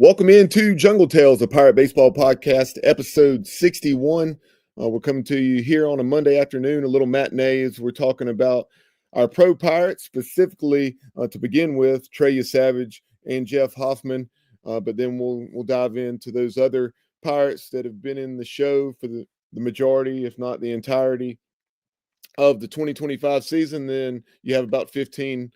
Welcome into Jungle Tales, a Pirate Baseball podcast, episode 61. We're coming to you here on a Monday afternoon, a little matinee as we're talking about our pro Pirates, specifically to begin with, Trey Yesavage and Jeff Hoffman. But then we'll dive into those other Pirates that have been in the show for the majority, if not the entirety, of the 2025 season. Then you have about 15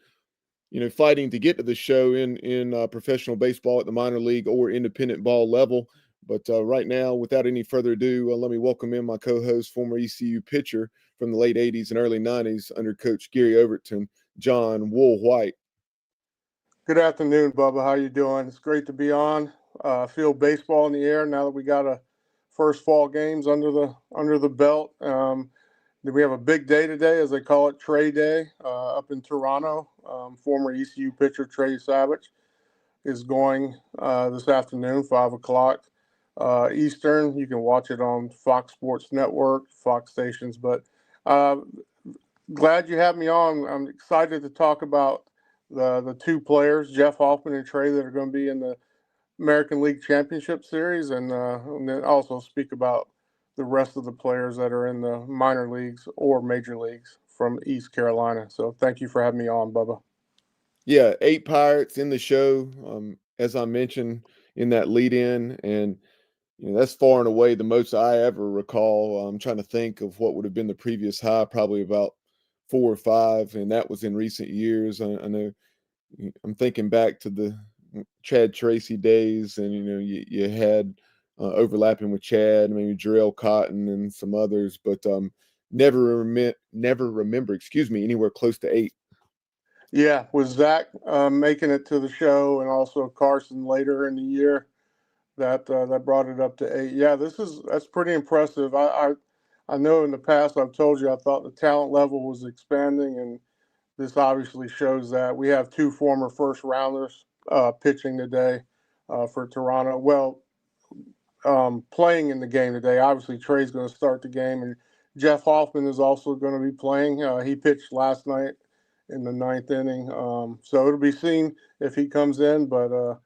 fighting to get to the show in professional baseball at the minor league or independent ball level. But right now, without any further ado, let me welcome in my co-host, former ECU pitcher from the late 80s and early 90s under Coach Gary Overton, John Wool White. Good afternoon, Bubba. How you doing? It's great to be on. Feel baseball in the air now that we got a first fall games under the belt. We have a big day today, as they call it, Trey Day, up in Toronto. Former ECU pitcher Trey Yesavage is going this afternoon, 5 o'clock Eastern. You can watch it on Fox Sports Network, Fox stations. But glad you have me on. I'm excited to talk about the two players, Jeff Hoffman and Trey, that are going to be in the American League Championship Series, and then also speak about the rest of the players that are in the minor leagues or major leagues from East Carolina. So thank you for having me on, Bubba. Yeah, 8 Pirates in the show, as I mentioned in that lead-in, and that's far and away the most I ever recall. I'm trying to think of what would have been the previous high, probably about 4 or 5, and that was in recent years. I know I'm thinking back to the Chad Tracy days, and you had overlapping with Chad, maybe Jarrell Cotton and some others, but never remember, anywhere close to 8. Yeah, with Zach making it to the show, and also Carson later in the year, that brought it up to 8. Yeah, that's pretty impressive. I know in the past I've told you I thought the talent level was expanding, and this obviously shows that. We have 2 former first rounders pitching today for Toronto. Well, playing in the game today. Obviously, Trey's going to start the game, and Jeff Hoffman is also going to be playing. He pitched last night in the 9th inning, so it'll be seen if he comes in. But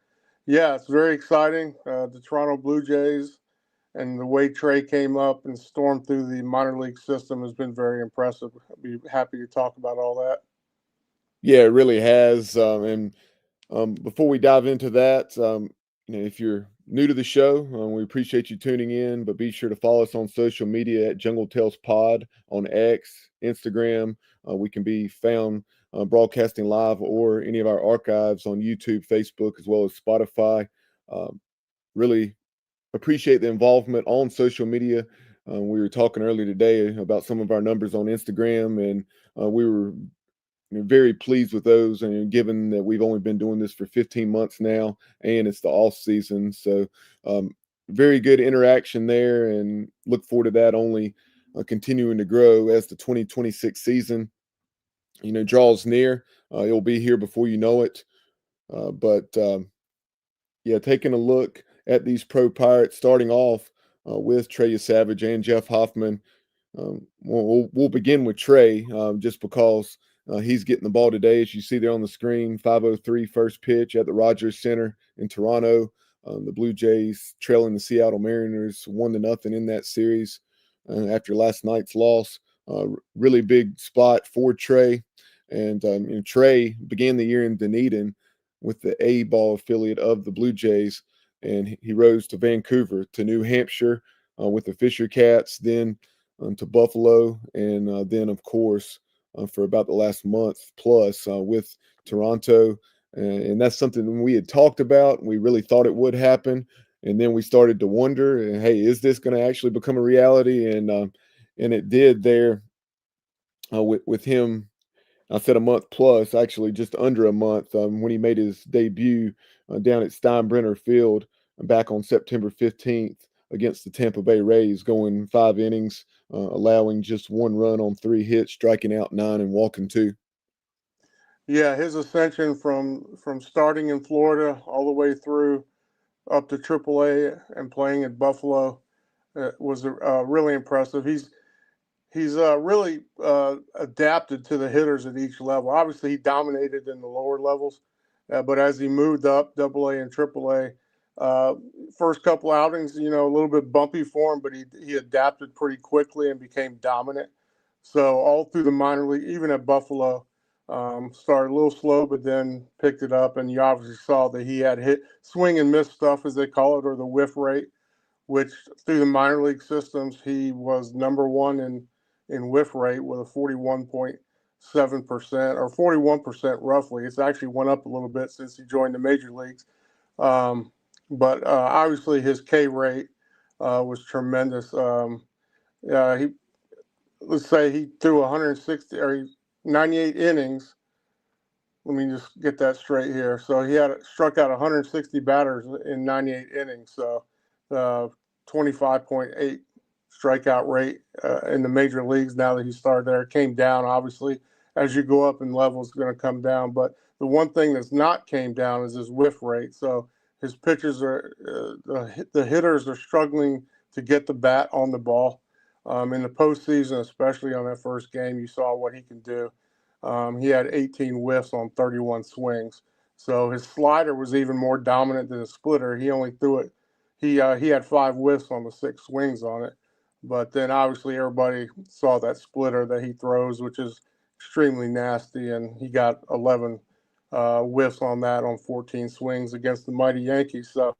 yeah, it's very exciting. The Toronto Blue Jays and the way Trey came up and stormed through the minor league system has been very impressive. I'll be happy to talk about all that. Yeah, it really has. And before we dive into that, if you're new to the show, we appreciate you tuning in, but be sure to follow us on social media at Jungle Tales Pod on X, Instagram. We can be found broadcasting live or any of our archives on YouTube, Facebook, as well as Spotify. Really appreciate the involvement on social media. We were talking earlier today about some of our numbers on Instagram, and we were very pleased with those, and given that we've only been doing this for 15 months now and it's the off season, so very good interaction there, and look forward to that only continuing to grow as the 2026 season draws near. It'll be here before you know it. But yeah, taking a look at these pro Pirates, starting off with Trey Yesavage and Jeff Hoffman. We'll begin with Trey, just because he's getting the ball today. As you see there on the screen, 5:03 first pitch at the Rogers Center in Toronto. The Blue Jays trailing the Seattle Mariners 1-0 in that series after last night's loss. Really big spot for Trey. And Trey began the year in Dunedin with the A-ball affiliate of the Blue Jays, and he rose to Vancouver, to New Hampshire with the Fisher Cats, then to Buffalo, and then, of course, for about the last month plus with Toronto. And that's something we had talked about. We really thought it would happen. And then we started to wonder, hey, is this going to actually become a reality? And it did there with him. I said a month plus, actually just under a month, when he made his debut down at Steinbrenner Field back on September 15th against the Tampa Bay Rays, going 5 innings, allowing just 1 run on 3 hits, striking out 9 and walking 2. Yeah, his ascension from starting in Florida all the way through up to AAA and playing at Buffalo was really impressive. He's really adapted to the hitters at each level. Obviously, he dominated in the lower levels, but as he moved up AA and AAA, Uh, First couple outings, a little bit bumpy for him, but he adapted pretty quickly and became dominant. So all through the minor league, even at Buffalo, started a little slow, but then picked it up. And you obviously saw that he had hit swing and miss stuff, as they call it, or the whiff rate, which through the minor league systems, he was number one in whiff rate with a 41.7% or 41% roughly. It's actually went up a little bit since he joined the major leagues. Um, but obviously his K rate was tremendous. He let's say he threw 160 or 98 innings. Let me just get that straight here. So he had struck out 160 batters in 98 innings. So 25.8 strikeout rate in the major leagues. Now that he started there, it came down. Obviously, as you go up in levels, it's going to come down. But the one thing that's not came down is his whiff rate. So his pitchers are the hitters are struggling to get the bat on the ball. In the postseason, especially on that first game, you saw what he can do. He had 18 whiffs on 31 swings. So his slider was even more dominant than his splitter. He only threw it. He had 5 whiffs on the 6 swings on it. But then obviously everybody saw that splitter that he throws, which is extremely nasty, and he got 11 whiffs on that on 14 swings against the mighty Yankees. So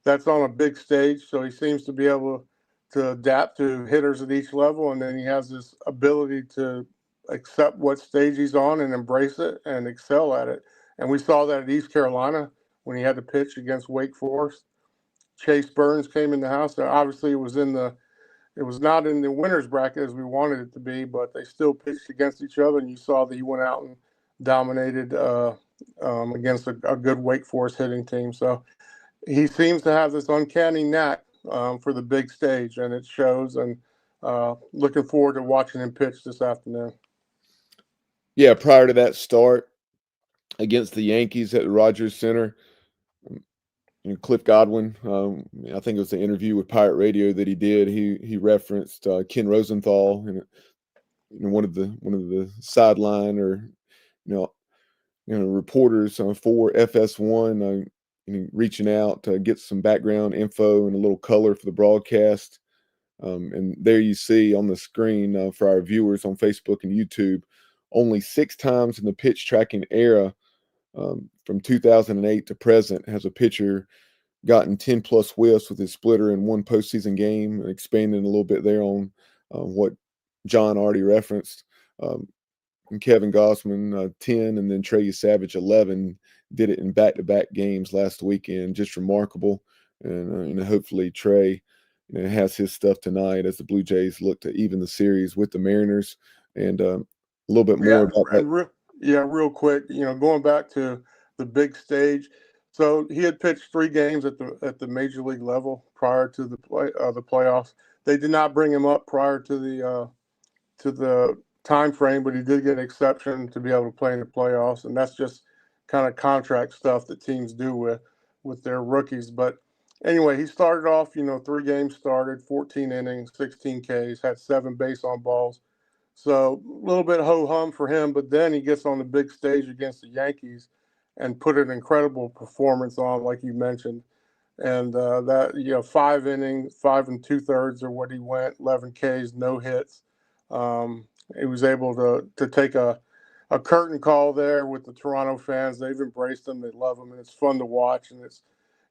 that's on a big stage. So he seems to be able to adapt to hitters at each level, and then he has this ability to accept what stage he's on and embrace it and excel at it. And we saw that at East Carolina when he had to pitch against Wake Forest. Chase Burns came in the house. Now, obviously, it was not in the winners bracket as we wanted it to be, but they still pitched against each other, and you saw that he went out and dominated against a good Wake Forest hitting team. So he seems to have this uncanny knack for the big stage, and it shows. And looking forward to watching him pitch this afternoon. Yeah, prior to that start against the Yankees at the Rogers Center, Cliff Godwin, I think it was the interview with Pirate Radio that he did. He referenced Ken Rosenthal and one of the sideline or you know reporters for FS1, reaching out to get some background info and a little color for the broadcast. And there you see on the screen for our viewers on Facebook and YouTube, only 6 times in the pitch tracking era from 2008 to present has a pitcher gotten 10 plus whiffs with his splitter in one postseason game. Expanding a little bit there on what John already referenced. And Kevin Gossman 10, and then Trey Yesavage 11 did it in back-to-back games last weekend. Just remarkable. And hopefully Trey has his stuff tonight as the Blue Jays look to even the series with the Mariners. And a little bit more about that. Real quick, going back to the big stage. So he had pitched 3 games at the major league level prior to the playoffs. They did not bring him up prior to the time frame, but he did get an exception to be able to play in the playoffs, and that's just kind of contract stuff that teams do with their rookies. But anyway, he started off, 3 games started, 14 innings, 16 Ks, had 7 base on balls. So a little bit ho-hum for him, but then he gets on the big stage against the Yankees and put an incredible performance on, like you mentioned. And that, 5 innings, 5 2/3 are what he went, 11 Ks, no hits. He was able to take a curtain call there with the Toronto fans. They've embraced him. They love him, and it's fun to watch. And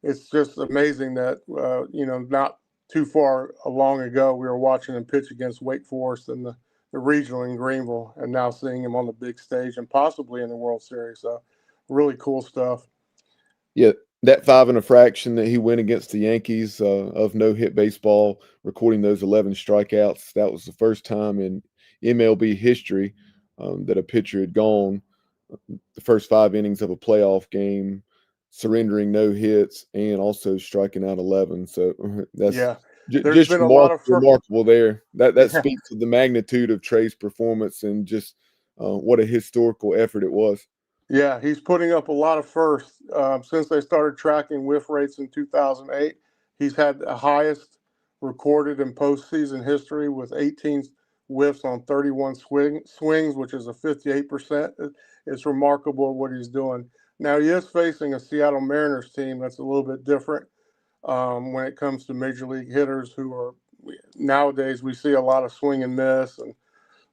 it's just amazing that, not too far long ago, we were watching him pitch against Wake Forest in the regional in Greenville, and now seeing him on the big stage and possibly in the World Series. So really cool stuff. Yeah, that 5 and a fraction that he went against the Yankees of no-hit baseball, recording those 11 strikeouts, that was the first time in MLB history that a pitcher had gone the first 5 innings of a playoff game, surrendering no hits and also striking out 11. So that's there's just been a lot of remarkable there. That yeah. speaks to the magnitude of Trey's performance and just what a historical effort it was. Yeah, he's putting up a lot of firsts. Since they started tracking whiff rates in 2008, he's had the highest recorded in postseason history with 18 whiffs on 31 swings, which is a 58%. It's remarkable what he's doing. Now, he is facing a Seattle Mariners team that's a little bit different. when it comes to major league hitters who are nowadays we see a lot of swing and miss and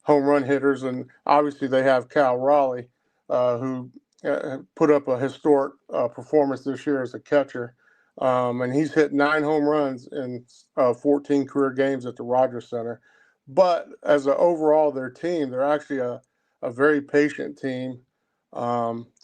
home run hitters, and obviously they have Cal Raleigh, who put up a historic performance this year as a catcher, and he's hit 9 home runs in 14 career games at the Rogers Center. But as an overall, their team, they're actually a very patient team.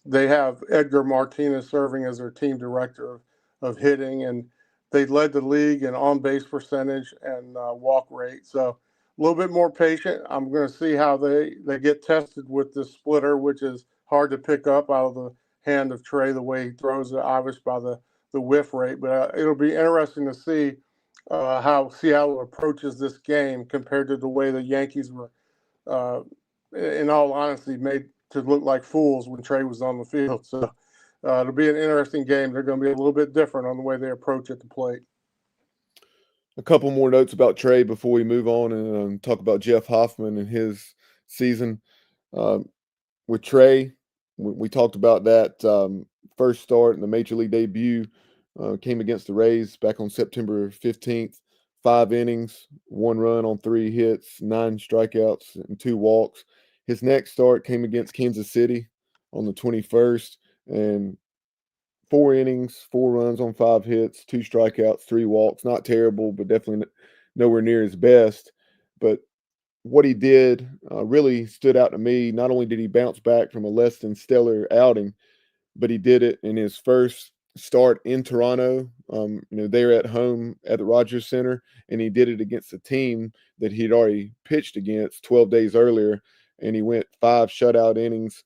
They have Edgar Martinez serving as their team director of hitting, and they led the league in on base percentage and walk rate. So a little bit more patient. I'm going to see how they get tested with this splitter, which is hard to pick up out of the hand of Trey the way he throws it, obvious by the whiff rate. But it'll be interesting to see how Seattle approaches this game compared to the way the Yankees were, uh, in all honesty, made to look like fools when Trey was on the field. So it'll be an interesting game. They're going to be a little bit different on the way they approach at the plate. A couple more notes about Trey before we move on and talk about Jeff Hoffman and his season. Um, with Trey, we talked about that first start in the major league debut. Came against the Rays back on September 15th. 5 innings, 1 run on 3 hits, 9 strikeouts, and 2 walks. His next start came against Kansas City on the 21st, and 4 innings, 4 runs on 5 hits, 2 strikeouts, 3 walks. Not terrible, but definitely nowhere near his best. But what he did really stood out to me. Not only did he bounce back from a less than stellar outing, but he did it in his first start in Toronto. They're at home at the Rogers Center, and he did it against a team that he'd already pitched against 12 days earlier, and he went 5 shutout innings,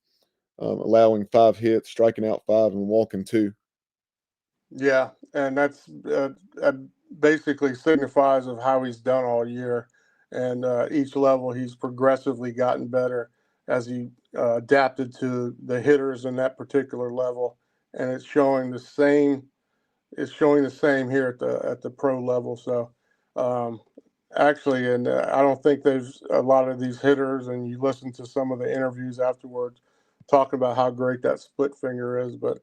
allowing 5 hits, striking out 5, and walking 2. Yeah, and that basically signifies of how he's done all year, and each level he's progressively gotten better as he adapted to the hitters in that particular level, and it's showing the same. It's showing the same here at the pro level. So, um, actually, and I don't think there's a lot of these hitters, and you listen to some of the interviews afterwards, talking about how great that split finger is, but.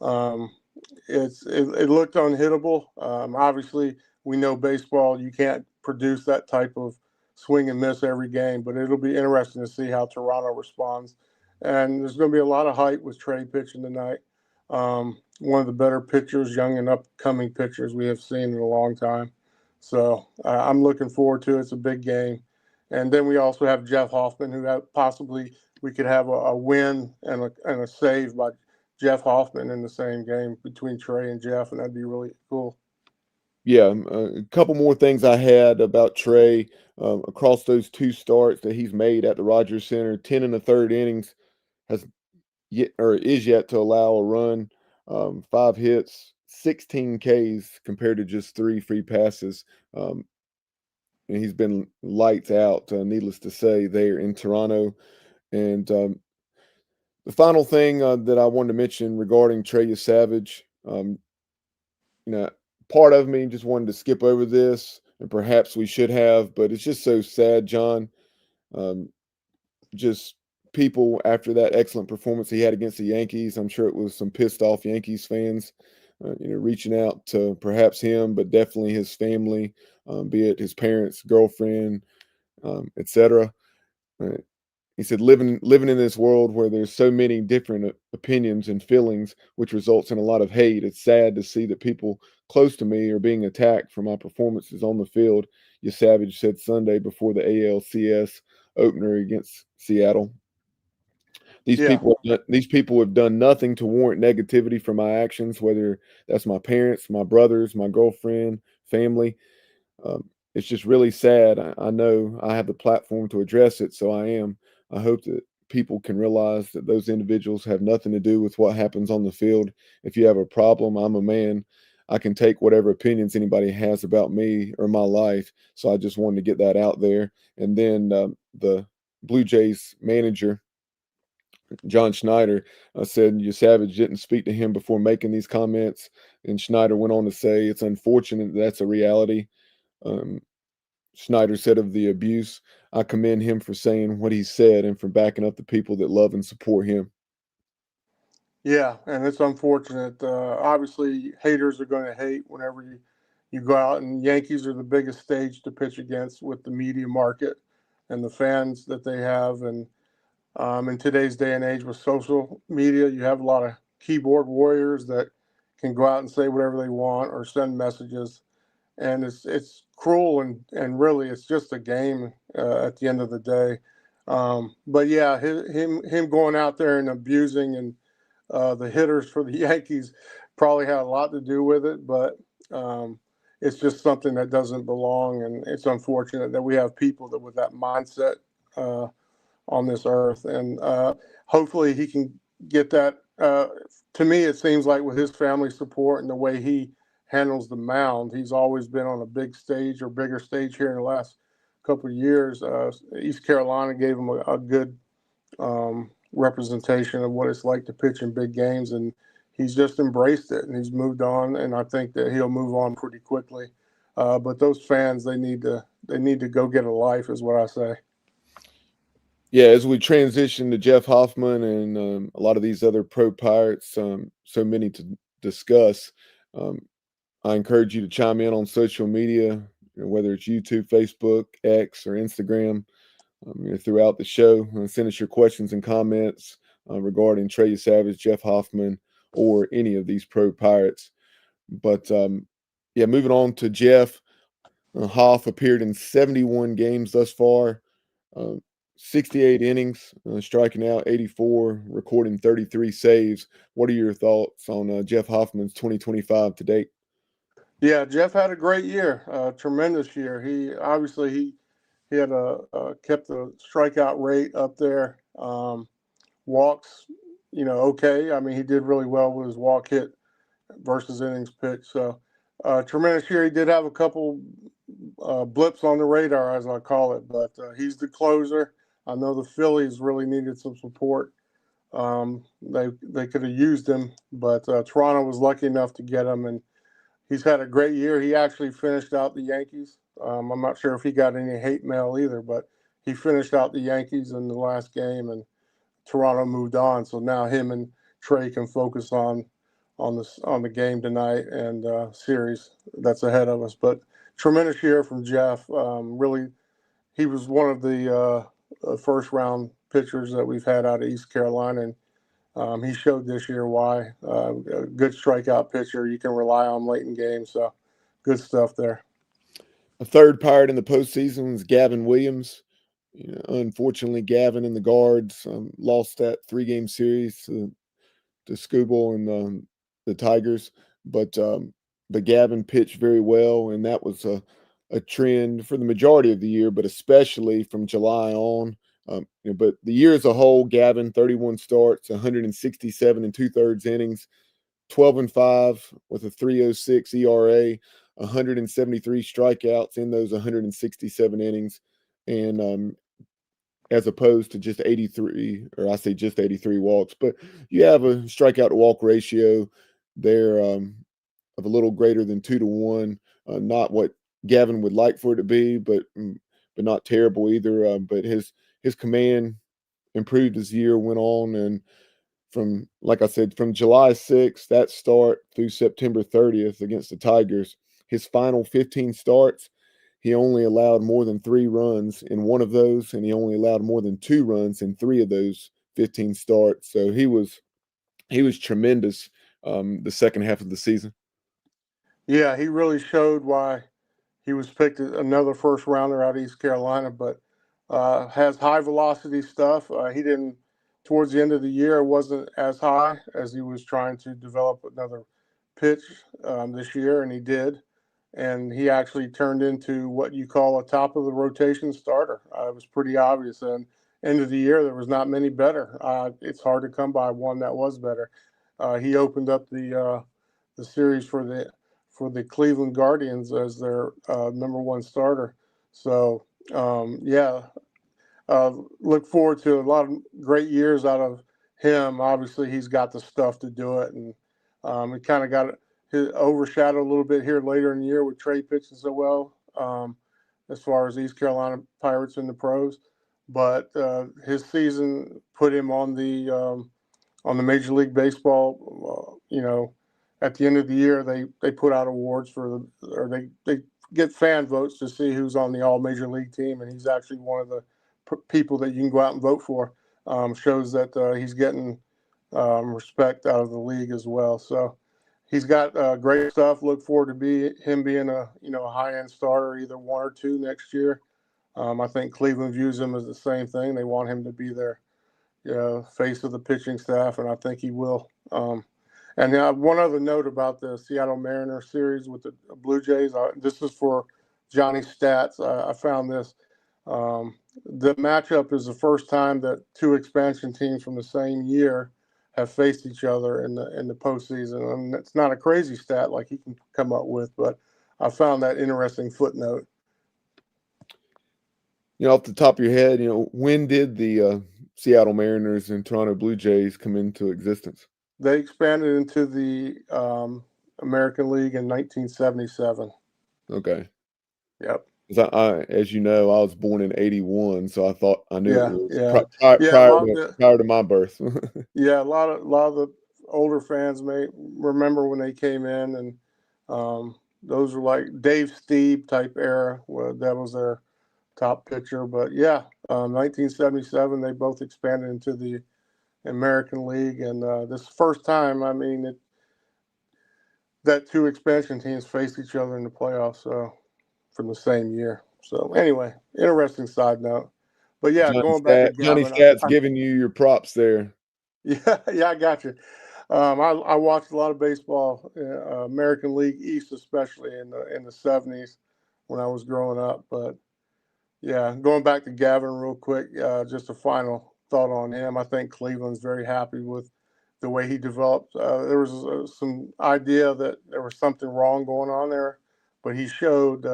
Um, it looked unhittable. Obviously, we know baseball, you can't produce that type of swing and miss every game, but it'll be interesting to see how Toronto responds. And there's going to be a lot of hype with Trey pitching tonight. One of the better pitchers, young and upcoming pitchers we have seen in a long time. So I'm looking forward to it. It's a big game. And then we also have Jeff Hoffman, who possibly we could have a win and a save by Jeff Hoffman in the same game between Trey and Jeff, and that'd be really cool. Yeah, a couple more things I had about Trey across those 2 starts that he's made at the Rogers Center. 10 1/3 innings, has yet or is yet to allow a run, 5 hits, 16 Ks compared to just 3 free passes. And he's been lights out, needless to say, there in Toronto. And the final thing that I wanted to mention regarding Trey Yesavage, you know, part of me just wanted to skip over this, and perhaps we should have, but it's just so sad, John. Um, just people after that excellent performance he had against the Yankees. I'm sure it was some pissed off Yankees fans, reaching out to perhaps him, but definitely his family, be it his parents, girlfriend, etc. He said, living in this world where there's so many different opinions and feelings, which results in a lot of hate. It's sad to see that people close to me are being attacked for my performances on the field. Yesavage said Sunday before the ALCS opener against Seattle. Yeah, These people have done nothing to warrant negativity for my actions, whether that's my parents, my brothers, my girlfriend, family. It's just really sad. I know I have the platform to address it, so I am. I hope that people can realize that those individuals have nothing to do with what happens on the field. If you have a problem, I'm a man. I can take whatever opinions anybody has about me or my life. So I just wanted to get that out there. And then the Blue Jays manager, John Schneider, said Savage didn't speak to him before making these comments. And Schneider went on to say it's unfortunate that's a reality. Um, Schneider said of the abuse, I commend him for saying what he said and for backing up the people that love and support him. Yeah, and it's unfortunate. Obviously, haters are going to hate whenever you go out, and Yankees are the biggest stage to pitch against with the media market and the fans that they have. And in today's day and age with social media, you have a lot of keyboard warriors that can go out and say whatever they want or send messages, and it's cruel, and really it's just a game at the end of the day. But yeah, him going out there and abusing and the hitters for the Yankees probably had a lot to do with it, but it's just something that doesn't belong, and it's unfortunate that we have people that with that mindset uh, on this earth, and hopefully he can get that. To me, it seems like with his family support and the way he handles the mound, he's always been on a big stage or bigger stage here in the last couple of years. East Carolina gave him a good representation of what it's like to pitch in big games, and he's just embraced it and he's moved on. And I think that he'll move on pretty quickly. But those fans, they need to go get a life, is what I say. Yeah, as we transition to Jeff Hoffman and a lot of these other pro pirates, so many to discuss. Um, I encourage you to chime in on social media, whether it's YouTube, Facebook, X, or Instagram, throughout the show. Send us your questions and comments regarding Trey Yesavage, Jeff Hoffman, or any of these pro pirates. But yeah, moving on to Jeff. Hoff appeared in 71 games thus far, uh, 68 innings, striking out 84, recording 33 saves. What are your thoughts on Jeff Hoffman's 2025 to date? Yeah, Jeff had a great year, tremendous year. He had kept the strikeout rate up there. Walks, okay. I mean, he did really well with his walk hit versus innings pitched. So, tremendous year. He did have a couple blips on the radar, as I call it, but he's the closer. I know the Phillies really needed some support. They could have used him, but Toronto was lucky enough to get him, and he's had a great year. He actually finished out the Yankees. I'm not sure if he got any hate mail either, but he finished out the Yankees in the last game, and Toronto moved on. So now him and Trey can focus on the game tonight and series that's ahead of us. But tremendous year from Jeff. Really, he was one of the first round pitchers that we've had out of East Carolina, and he showed this year why. A good strikeout pitcher you can rely on late in games. So good stuff there. A third pirate in the postseason was Gavin Williams. Unfortunately, Gavin and the guards lost that 3-game series to Scooble and the Tigers, but Gavin pitched very well, and that was a trend for the majority of the year, but especially from July on. But the year as a whole, Gavin 31 starts, 167 and 2/3 innings, 12-5 with a 3.06 ERA, 173 strikeouts in those 167 innings, and as opposed to just 83, or I say just 83 walks, but you have a strikeout to walk ratio there of a little greater than 2-1. Not what Gavin would like for it to be, but not terrible either. But his command improved as the year went on, and from, like I said, from July 6th, that start, through September 30th against the Tigers, his final 15 starts, he only allowed more than 3 runs in one of those, and he only allowed more than 2 runs in 3 of those 15 starts. So he was tremendous the second half of the season. Yeah, he really showed why he was picked as another first rounder out of East Carolina, but has high velocity stuff. He didn't, towards the end of the year, it wasn't as high as he was trying to develop another pitch this year, and he did. And he actually turned into what you call a top of the rotation starter. It was pretty obvious. And end of the year, there was not many better. It's hard to come by one that was better. He opened up the series for the Cleveland Guardians as their number one starter. So yeah, look forward to a lot of great years out of him. Obviously, he's got the stuff to do it, and he kind of got his overshadowed a little bit here later in the year with Trey pitching so well, as far as East Carolina Pirates in the pros. But his season put him on the Major League Baseball, at the end of the year, they put out awards or they get fan votes to see who's on the all Major League team, and he's actually one of the people that you can go out and vote for. Shows that he's getting respect out of the league as well. So he's got great stuff. Look forward to him being a high end starter, either one or two next year. I think Cleveland views him as the same thing. They want him to be their face of the pitching staff, and I think he will. And one other note about the Seattle Mariners series with the Blue Jays. This is for Johnny's stats. I found this. The matchup is the first time that two expansion teams from the same year have faced each other in the postseason. I mean, it's not a crazy stat like he can come up with, but I found that interesting footnote. Off the top of your head, when did the Seattle Mariners and Toronto Blue Jays come into existence? They expanded into the American League in 1977. Okay. Yep. As you know, I was born in '81, so I knew it was prior to my birth. Yeah, a lot of the older fans may remember when they came in, and those were like Dave Stieb type era, where that was their top pitcher. But yeah, 1977, they both expanded into the American League, and this first time, I mean, that two expansion teams faced each other in the playoffs from the same year. So anyway, interesting side note. But yeah, going back to Johnny Gavin, Stats giving you your props there. Yeah, I got you. I watched a lot of baseball, American League East, especially in the '70s when I was growing up. But yeah, going back to Gavin real quick, just a final thought on him. I think Cleveland's very happy with the way he developed. There was some idea that there was something wrong going on there, but he showed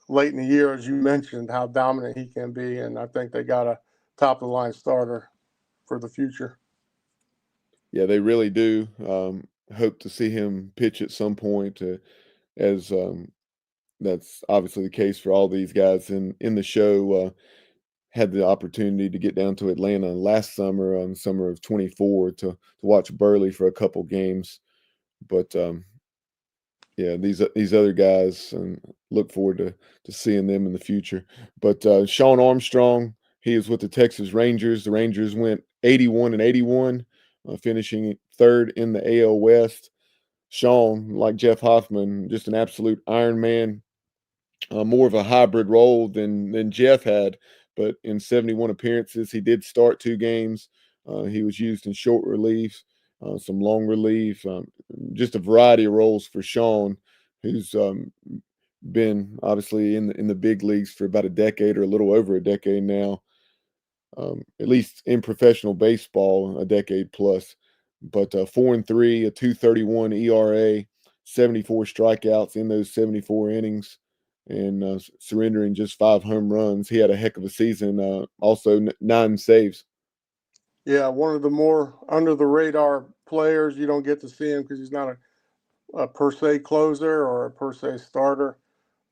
late in the year, as you mentioned, how dominant he can be, and I think they got a top of the line starter for the future. Yeah, they really do. Hope to see him pitch at some point, as that's obviously the case for all these guys in the show. Had the opportunity to get down to Atlanta last summer, summer of '24, to watch Burley for a couple games. But yeah, these other guys, and look forward to seeing them in the future. But Sean Armstrong, he is with the Texas Rangers. The Rangers went 81-81, finishing third in the AL West. Sean, like Jeff Hoffman, just an absolute Iron Man. More of a hybrid role than Jeff had, but in 71 appearances, he did start 2 games. He was used in short relief, some long relief, just a variety of roles for Sean, who's been obviously in the big leagues for about a decade or a little over a decade now. At least in professional baseball, a decade plus. But 4-3, a 2.31 ERA, 74 strikeouts in those 74 innings, and surrendering just 5 home runs. He had a heck of a season. Also 9 saves. Yeah, one of the more under the radar players. You don't get to see him because he's not a per se closer or a per se starter,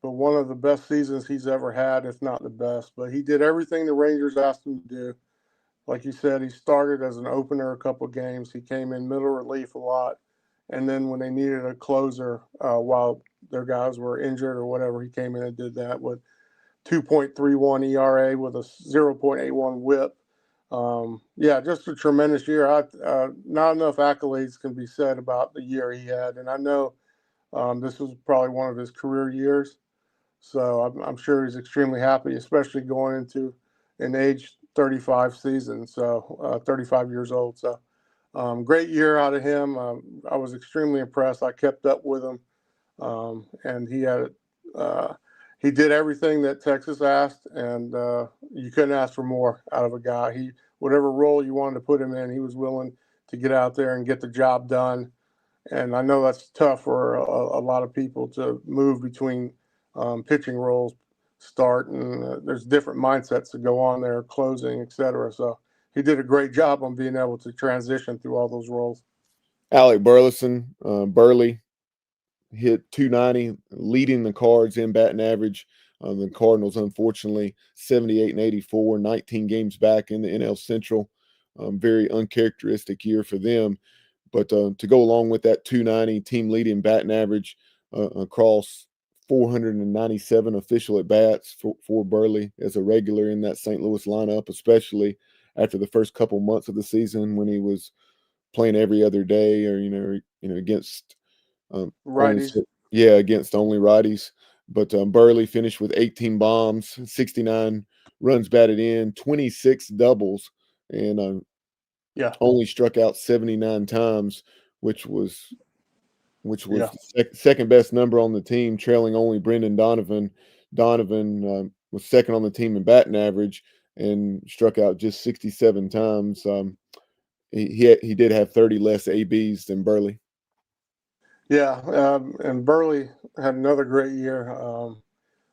but one of the best seasons he's ever had, if not the best. But he did everything the Rangers asked him to do. Like you said, he started as an opener a couple games. He came in middle relief a lot. And then when they needed a closer while their guys were injured or whatever, he came in and did that with 2.31 ERA with a 0.81 whip. Yeah, just a tremendous year. Not enough accolades can be said about the year he had. And I know this was probably one of his career years. So I'm sure he's extremely happy, especially going into an age 35 season. So 35 years old. So great year out of him. I was extremely impressed. I kept up with him, and he did everything that Texas asked, and you couldn't ask for more out of a guy. Whatever role you wanted to put him in, he was willing to get out there and get the job done. And I know that's tough for a lot of people to move between pitching roles, start, and there's different mindsets that go on there, closing, etc. So he did a great job on being able to transition through all those roles. Alec Burley hit 290, leading the Cards in batting average. The Cardinals, unfortunately, 78-84, 19 games back in the NL Central. Very uncharacteristic year for them. But to go along with that 290 team leading batting average across 497 official at bats for Burley as a regular in that St. Louis lineup, especially after the first couple months of the season when he was playing every other day, or against only Righties. against only righties. But Burley finished with 18 bombs, 69 runs batted in, 26 doubles, and Yeah. only struck out 79 times, which was Yeah. the second best number on the team, trailing only Brendan Donovan. Donovan was second on the team in batting average and struck out just 67 times. He did have 30 less ABs than Burley. Yeah. And Burley had another great year.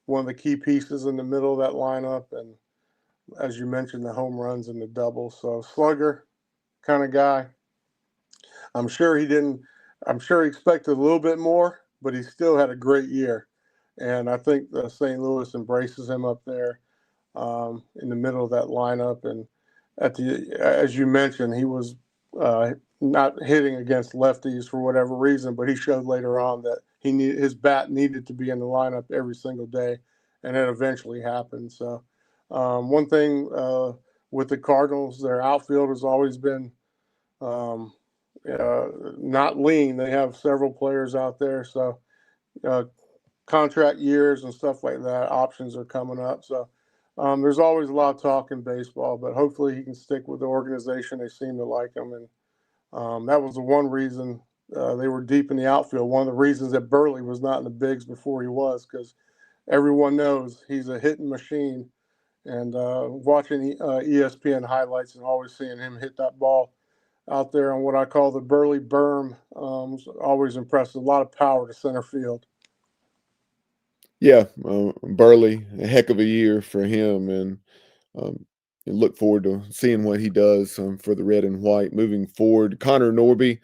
One of the key pieces in the middle of that lineup. And as you mentioned, the home runs and the doubles. So slugger kind of guy. I'm sure he didn't. I'm sure he expected a little bit more, but he still had a great year. And I think St. Louis embraces him up there in the middle of that lineup. And as you mentioned, he was not hitting against lefties for whatever reason, but he showed later on that his bat needed to be in the lineup every single day, and it eventually happened. So one thing with the Cardinals, their outfield has always been um, not lean. They have several players out there, so uh, contract years and stuff like that, options are coming up. So there's always a lot of talk in baseball, but hopefully he can stick with the organization. They seem to like him, and that was the one reason they were deep in the outfield. One of the reasons that Burley was not in the bigs before he was, because everyone knows he's a hitting machine. And watching ESPN highlights and always seeing him hit that ball out there on what I call the Burley berm was always impressive. A lot of power to center field. Yeah, Burley, a heck of a year for him, um, and look forward to seeing what he does for the red and white moving forward. Connor Norbs,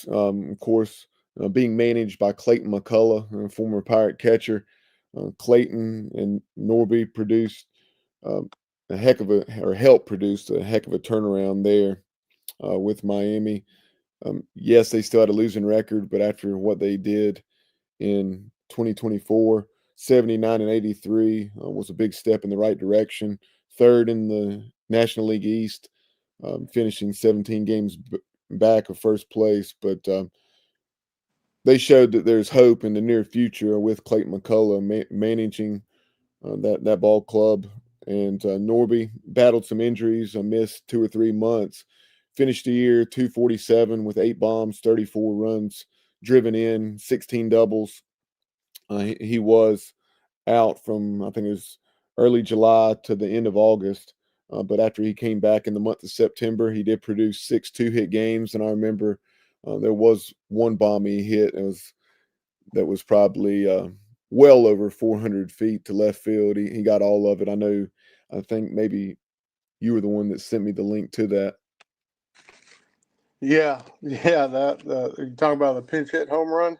of course, being managed by Clayton McCullough, a former Pirate catcher. Clayton and Norby produced a heck of a, or helped produce a heck of a turnaround there with Miami. Yes, they still had a losing record, but after what they did in 2024, 79 and 83 was a big step in the right direction. Third in the National League East, finishing 17 games back of first place. But they showed that there's hope in the near future with Clayton McCullough managing that ball club. And Norby battled some injuries, missed 2 or 3 months. Finished the year 247 with 8 bombs, 34 runs driven in, 16 doubles. He was out from, I think it was early July to the end of August. But after he came back in the month of September, he did produce 6 2-hit games. And I remember there was one bomb he hit. That was probably well over 400 feet to left field. He got all of it. I think maybe you were the one that sent me the link to that. Yeah, yeah. That you talking about the pinch hit home run?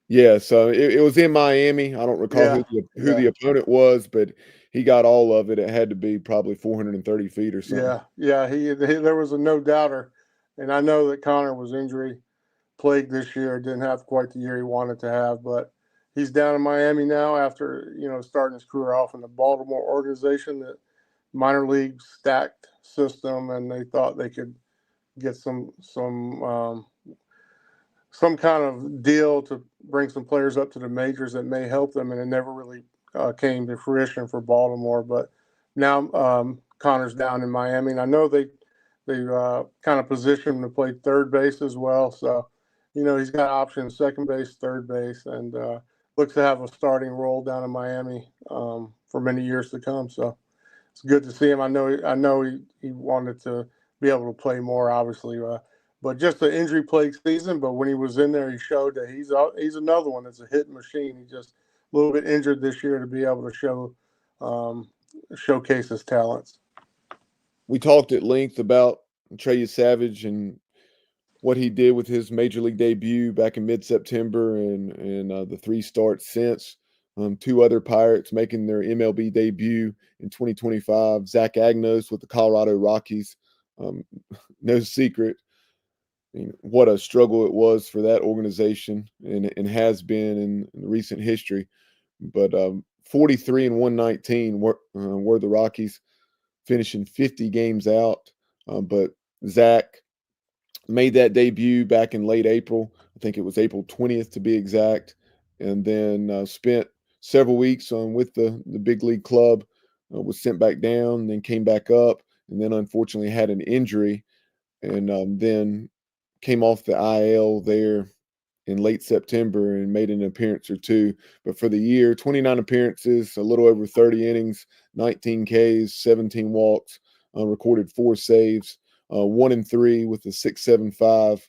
Yeah, so it was in Miami. I don't recall Yeah, who yeah, the opponent was, but he got all of it. It had to be probably 430 feet or something. yeah, yeah. There was a no doubter, and I know that Connor was injury plagued this year. Didn't have quite the year he wanted to have, but he's down in Miami now after starting his career off in the Baltimore organization, that minor league stacked system, and they thought they could get some kind of deal to bring some players up to the majors that may help them, and it never really came to fruition for Baltimore. But now Connor's down in Miami, and I know they kind of positioned him to play third base as well. So, he's got options: second base, third base, and looks to have a starting role down in Miami for many years to come. So it's good to see him. I know he wanted to be able to play more, obviously, but just an injury plagued season. But when he was in there, he showed that he's another one that's a hitting machine. He's just a little bit injured this year to be able to showcase his talents. We talked at length about Trey Yesavage and what he did with his major league debut back in mid-September, and the 3 starts since. Two other Pirates making their MLB debut in 2025. Zach Agnos with the Colorado Rockies. No secret, what a struggle it was for that organization, and has been in recent history. But 43 and 119 were the Rockies, finishing 50 games out. But Zach made that debut back in late April. I think it was April 20th to be exact, and then spent several weeks with the big league club. Was sent back down, then came back up, and then unfortunately had an injury, and then came off the IL there in late September and made an appearance or two. But for the year, 29 appearances, a little over 30 innings, 19 Ks, 17 walks, recorded 4 saves, 1-3 with a 6.75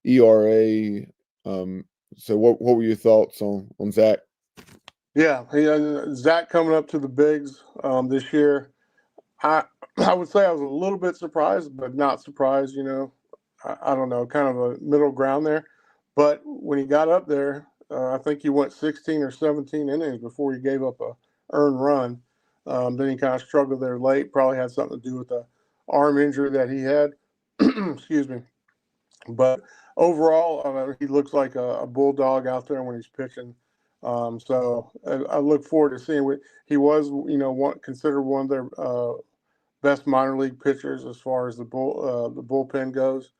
ERA. So what were your thoughts on Zach? Yeah, Zach coming up to the bigs this year. I I would say I was a little bit surprised, but not surprised. I don't know, kind of a middle ground there. But when he got up there, I think he went 16 or 17 innings before he gave up a earned run. Then he kind of struggled there late. Probably had something to do with the arm injury that he had. Excuse me. But overall, he looks like a bulldog out there when he's pitching. So I look forward to seeing what he was. Considered one of their best minor league pitchers as far as the bullpen goes,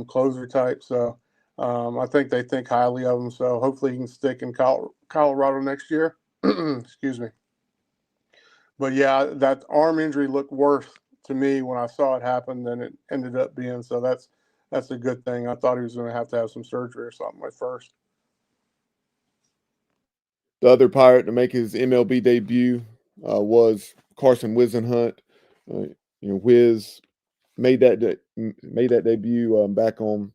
closer type. So I think they think highly of him. So hopefully he can stick in Colorado next year. Excuse me. But yeah, that arm injury looked worse to me when I saw it happen than it ended up being. So that's a good thing. I thought he was going to have some surgery or something at first. The other Pirate to make his MLB debut was Carson Whisenhunt. Wiz made that debut back on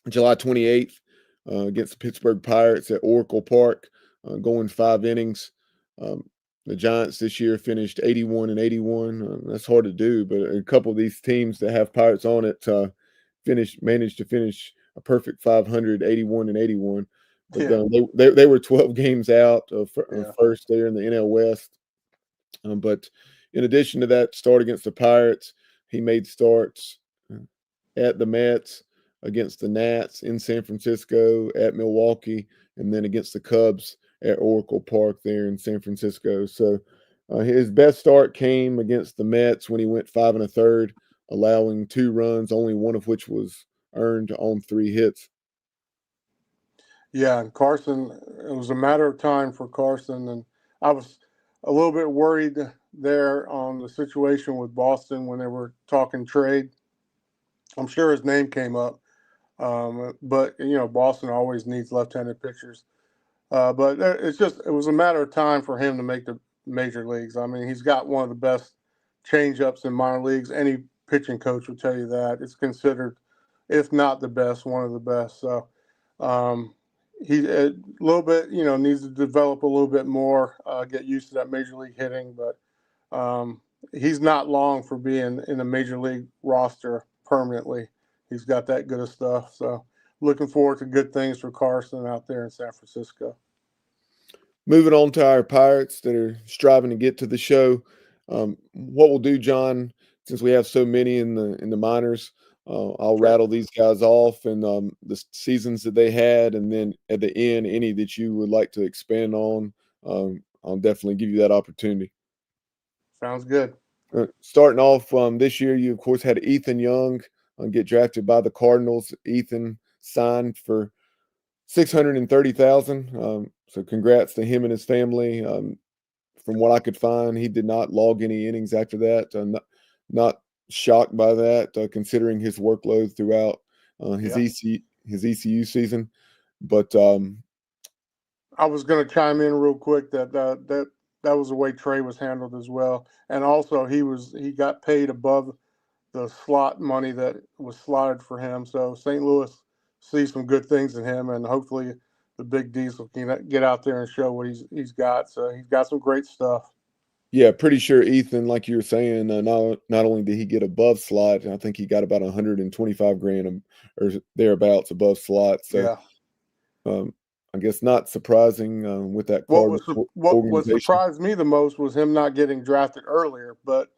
July 28th against the Pittsburgh Pirates at Oracle Park, going 5 innings. The Giants this year finished 81 and 81. That's hard to do, but a couple of these teams that have Pirates on it managed to finish a perfect 500, 81 and 81. But they were 12 games out of first there in the NL West. But in addition to that start against the Pirates, he made starts at the Mets, against the Nats in San Francisco, at Milwaukee, and then against the Cubs at Oracle Park there in San Francisco. So his best start came against the Mets when he went 5 1/3, allowing 2 runs, only one of which was earned on 3 hits. Yeah, and Carson, it was a matter of time for Carson. And I was a little bit worried there on the situation with Boston when they were talking trade. I'm sure his name came up. But, Boston always needs left-handed pitchers. But it was a matter of time for him to make the major leagues. I mean, he's got one of the best change-ups in minor leagues. Any pitching coach would tell you that. It's considered, if not the best, one of the best. So he a little bit, needs to develop a little bit more, get used to that major league hitting. But he's not long for being in a major league roster permanently. He's got that good of stuff. So looking forward to good things for Carson out there in San Francisco. Moving on to our Pirates that are striving to get to the show. What we'll do, John, since we have so many in the minors, I'll rattle these guys off and the seasons that they had, and then at the end, any that you would like to expand on. I'll definitely give you that opportunity. Sounds good. Starting off this year, you of course had Ethan Young get drafted by the Cardinals. Ethan signed for $630,000. So congrats to him and his family. From what I could find, he did not log any innings after that. Not shocked by that, considering his workload throughout his ECU season. But I was going to chime in real quick that was the way Trey was handled as well, and also he got paid above the slot money that was slotted for him. So St. Louis sees some good things in him, and hopefully the Big Diesel can get out there and show what he's got. So he's got some great stuff. Yeah, pretty sure Ethan, like you were saying, not only did he get above slot, I think he got about 125 grand or thereabouts above slot. So, I guess not surprising with that What Cardinals was what organization. surprised me the most was him not getting drafted earlier, but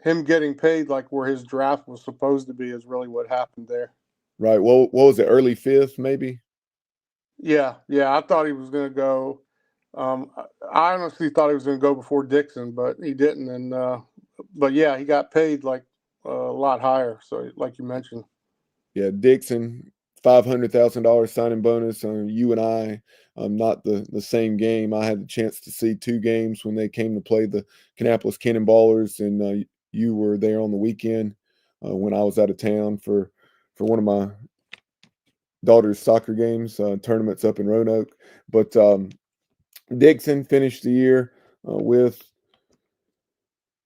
him getting paid like where his draft was supposed to be is really what happened there. Right. Well, what was it? Early fifth, maybe. Yeah, yeah, I thought he was going to go. I honestly thought he was going to go before Dixon, but he didn't. And but yeah, he got paid like a lot higher. So like you mentioned. Yeah, Dixon, $500,000 signing bonus. You and I, not the same game. I had the chance to see two games when they came to play the Kannapolis Cannonballers, and you were there on the weekend when I was out of town for one of my daughter's soccer games, tournaments up in Roanoke. But Dixon finished the year with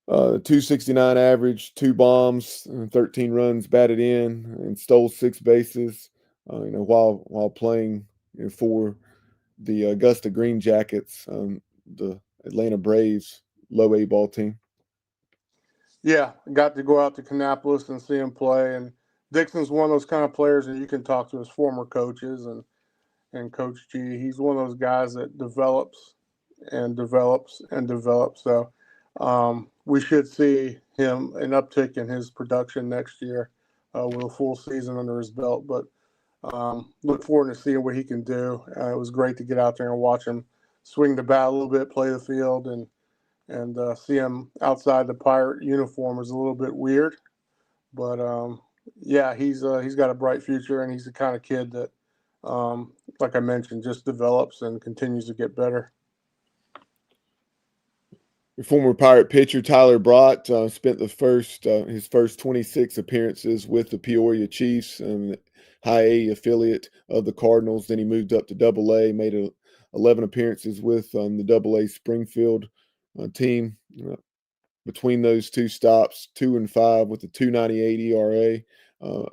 269 average, two bombs, 13 runs batted in, and stole six bases. While playing for the Augusta Green Jackets, the Atlanta Braves low A ball team. Yeah, got to go out to Kannapolis and see him play. And Dixon's one of those kind of players that you can talk to his former coaches and Coach G. He's one of those guys that develops and develops and develops. So we should see him an uptick in his production next year with a full season under his belt. But look forward to seeing what he can do. It was great to get out there and watch him swing the bat a little bit, play the field, and see him outside the Pirate uniform is a little bit weird. But yeah, he's got a bright future, and he's the kind of kid that, like I mentioned, just develops and continues to get better. Former Pirate pitcher Tyler Brott spent his first 26 appearances with the Peoria Chiefs, high A affiliate of the Cardinals. Then he moved up to Double A, made 11 appearances with the Double A Springfield team. Between those two stops, 2-5 with a 2.98 ERA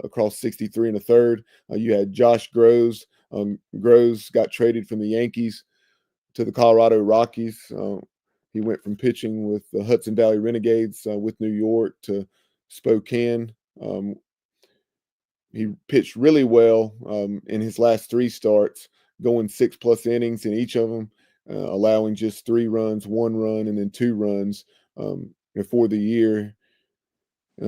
across 63 and a third. You had Josh Groves. Groves got traded from the Yankees to the Colorado Rockies. He went from pitching with the Hudson Valley Renegades with New York to Spokane. He pitched really well in his last three starts, going 6+ innings in each of them, allowing just 3 runs, 1 run, and then 2 runs. For the year,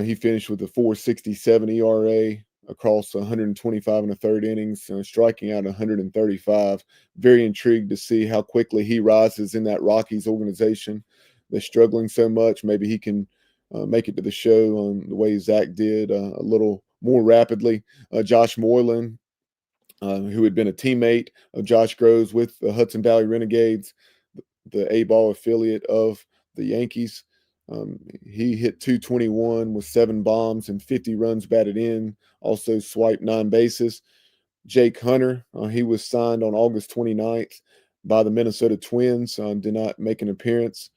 he finished with a 4.67 ERA across 125 and a third innings, striking out 135. Very intrigued to see how quickly he rises in that Rockies organization. They're struggling so much. Maybe he can make it to the show the way Zach did, a little more rapidly. Josh Moylan, who had been a teammate of Josh Groves with the Hudson Valley Renegades, the A-ball affiliate of the Yankees. He hit 221 with 7 bombs and 50 runs batted in, also swiped 9 bases. Jake Hunter, he was signed on August 29th by the Minnesota Twins, did not make an appearance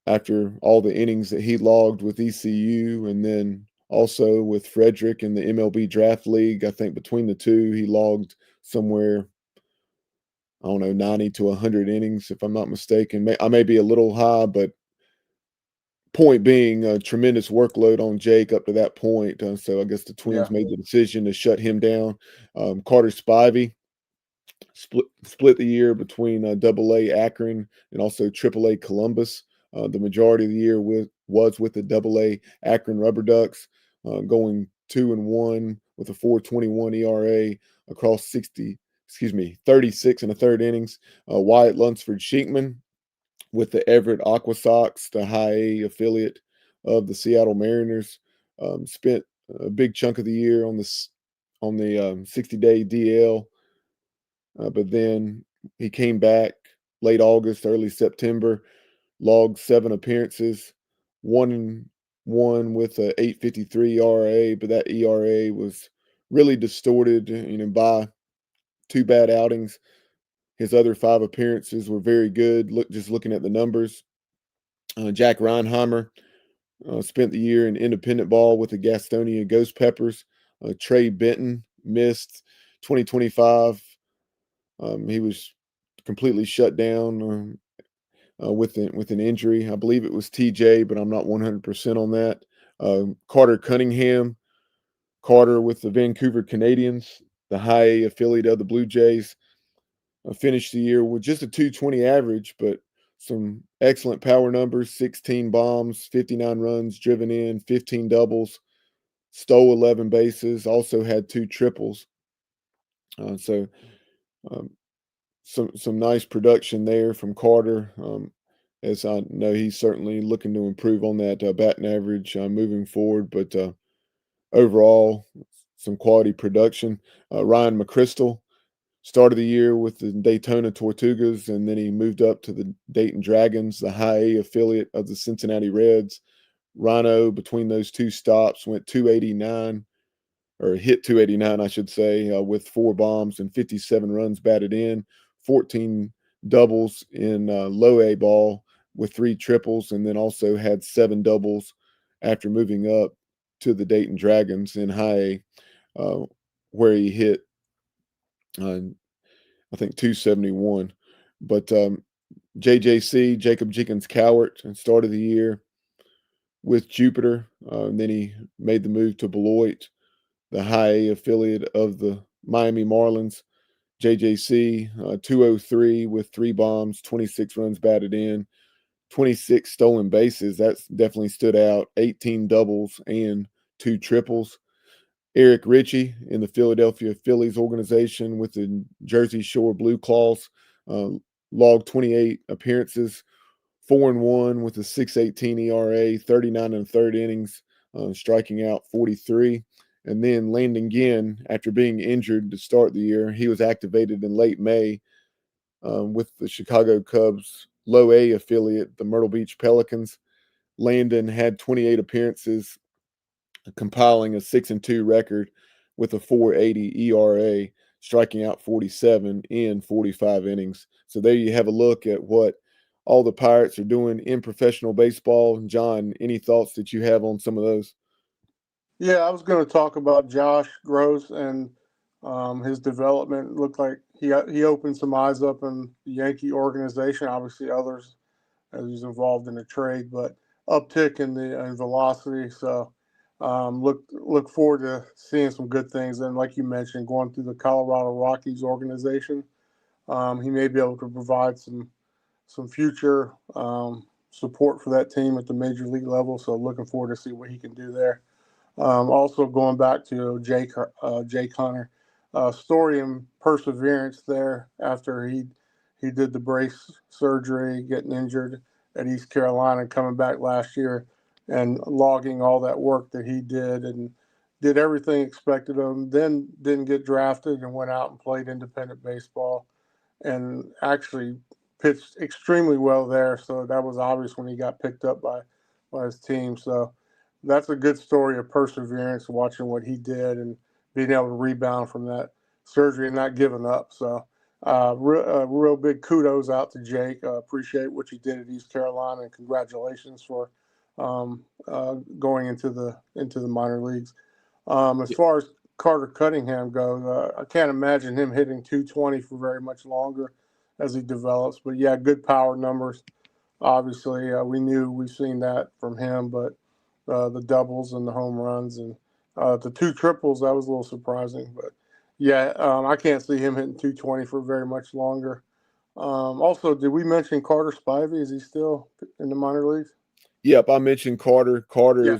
after all the innings that he logged with ECU, and then also with Frederick in the MLB Draft League. I think between the two, he logged somewhere, I don't know, 90 to 100 innings, if I'm not mistaken. I may be a little high, but point being, a tremendous workload on Jake up to that point. So I guess the Twins Yeah, made the decision to shut him down. Carter Spivey split the year between Double-A Akron and also Triple-A Columbus. The majority of the year was with the Double-A Akron Rubber Ducks, going 2-1 with a 4.21 ERA across 36 and a third innings. Wyatt Lunsford Sheikman with the Everett Aqua Sox, the high A affiliate of the Seattle Mariners, spent a big chunk of the year on the 60-day DL, but then he came back late August, early September, logged 7 appearances, 1-1 with a 8.53 ERA, but that ERA was really distorted, by 2 bad outings. His other 5 appearances were very good. Just looking at the numbers, Jack Reinheimer spent the year in independent ball with the Gastonia Ghost Peppers. Trey Benton missed 2025. He was completely shut down with an injury. I believe it was TJ, but I'm not 100% on that. Carter Cunningham, Carter with the Vancouver Canadians, the high A affiliate of the Blue Jays. Finished the year with just a 220 average, but some excellent power numbers: 16 bombs, 59 runs driven in, 15 doubles, stole 11 bases, also had 2 triples. So um, some nice production there from Carter. As I know, he's certainly looking to improve on that batting average moving forward. But overall, some quality production. Ryan McChrystal started the year with the Daytona Tortugas, and then he moved up to the Dayton Dragons, the high A affiliate of the Cincinnati Reds. Rhino, between those 2 stops, went 289, or hit 289, I should say, with 4 bombs and 57 runs batted in, 14 doubles in low A ball with 3 triples, and then also had 7 doubles after moving up to the Dayton Dragons in high A, where he hit, I think, 271. But JJC, Jacob Jenkins Cowart, started the year with Jupiter, and then he made the move to Beloit, the high A affiliate of the Miami Marlins. JJC, 203 with 3 bombs, 26 runs batted in, 26 stolen bases. That's definitely stood out. 18 doubles and 2 triples. Eric Ritchie in the Philadelphia Phillies organization with the Jersey Shore Blue Claws, uh, logged 28 appearances, 4-1 with a 6.18 ERA, 39 and a third innings, striking out 43. And then Landon Ginn, after being injured to start the year, he was activated in late May with the Chicago Cubs low A affiliate, the Myrtle Beach Pelicans. Landon had 28 appearances, compiling a 6-2 record with a 4.80 ERA, striking out 47 in 45 innings. So there you have a look at what all the Pirates are doing in professional baseball. John, any thoughts that you have on some of those? Yeah, I was going to talk about Josh Gross and his development. Looked like he opened some eyes up in the Yankee organization. Obviously, others as he's involved in the trade, but uptick in velocity. So look forward to seeing some good things. And like you mentioned, going through the Colorado Rockies organization, he may be able to provide some future support for that team at the major league level. So looking forward to see what he can do there. Also going back to Jay Connor, story and perseverance there after he did the brace surgery, getting injured at East Carolina, coming back last year, and logging all that work that he did and did everything expected of him. Then didn't get drafted and went out and played independent baseball, and actually pitched extremely well there. So that was obvious when he got picked up by his team. So that's a good story of perseverance, watching what he did and being able to rebound from that surgery and not giving up. So, real big kudos out to Jake. Appreciate what you did at East Carolina, and congratulations for going into the minor leagues. As far as Carter Cunningham goes, I can't imagine him hitting 220 for very much longer as he develops. But yeah, good power numbers. Obviously, we've seen that from him, but the doubles and the home runs and the 2 triples, that was a little surprising. But yeah, I can't see him hitting 220 for very much longer. Also, did we mention Carter Spivey? Is he still in the minor leagues? Yep, I mentioned Carter. Yeah.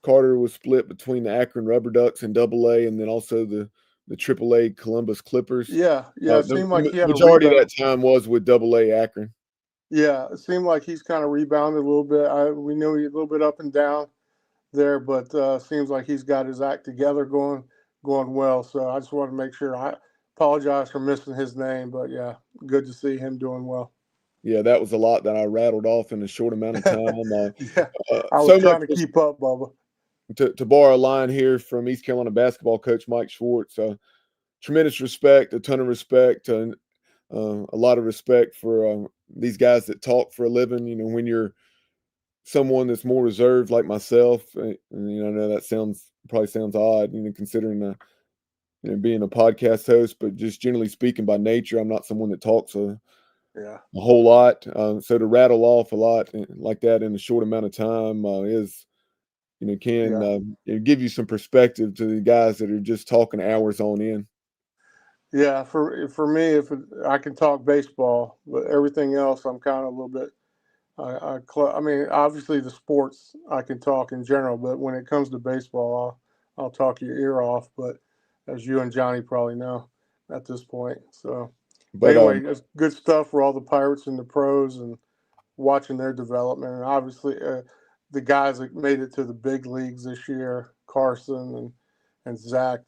Carter was split between the Akron Rubber Ducks and Double A, and then also the Triple A Columbus Clippers. Yeah. Yeah. It The seemed like he had a majority of rebound. that time was with Double A Akron. Yeah. It seemed like he's kind of rebounded a little bit. We knew he a little bit up and down there, but seems like he's got his act together, going well. So I just want to make sure. I apologize for missing his name, but yeah, good to see him doing well. Yeah, that was a lot that I rattled off in a short amount of time. Yeah, I was So much trying to keep up, Bubba. to borrow a line here from East Carolina basketball coach Mike Schwartz. Tremendous respect, a ton of respect, and a lot of respect for these guys that talk for a living. You know, when you're someone that's more reserved like myself, and, I know that probably sounds odd, considering being a podcast host, but just generally speaking, by nature, I'm not someone that talks Yeah, a whole lot. So to rattle off a lot like that in a short amount of time is, can yeah. give you some perspective to the guys that are just talking hours on end. Yeah, for me, I can talk baseball, but everything else, I'm kind of a little bit. I mean, obviously the sports I can talk in general, but when it comes to baseball, I'll talk your ear off. But as you and Johnny probably know at this point, so. But But anyway, it's good stuff for all the Pirates and the pros and watching their development. And obviously, the guys that made it to the big leagues this year, Carson and Zach.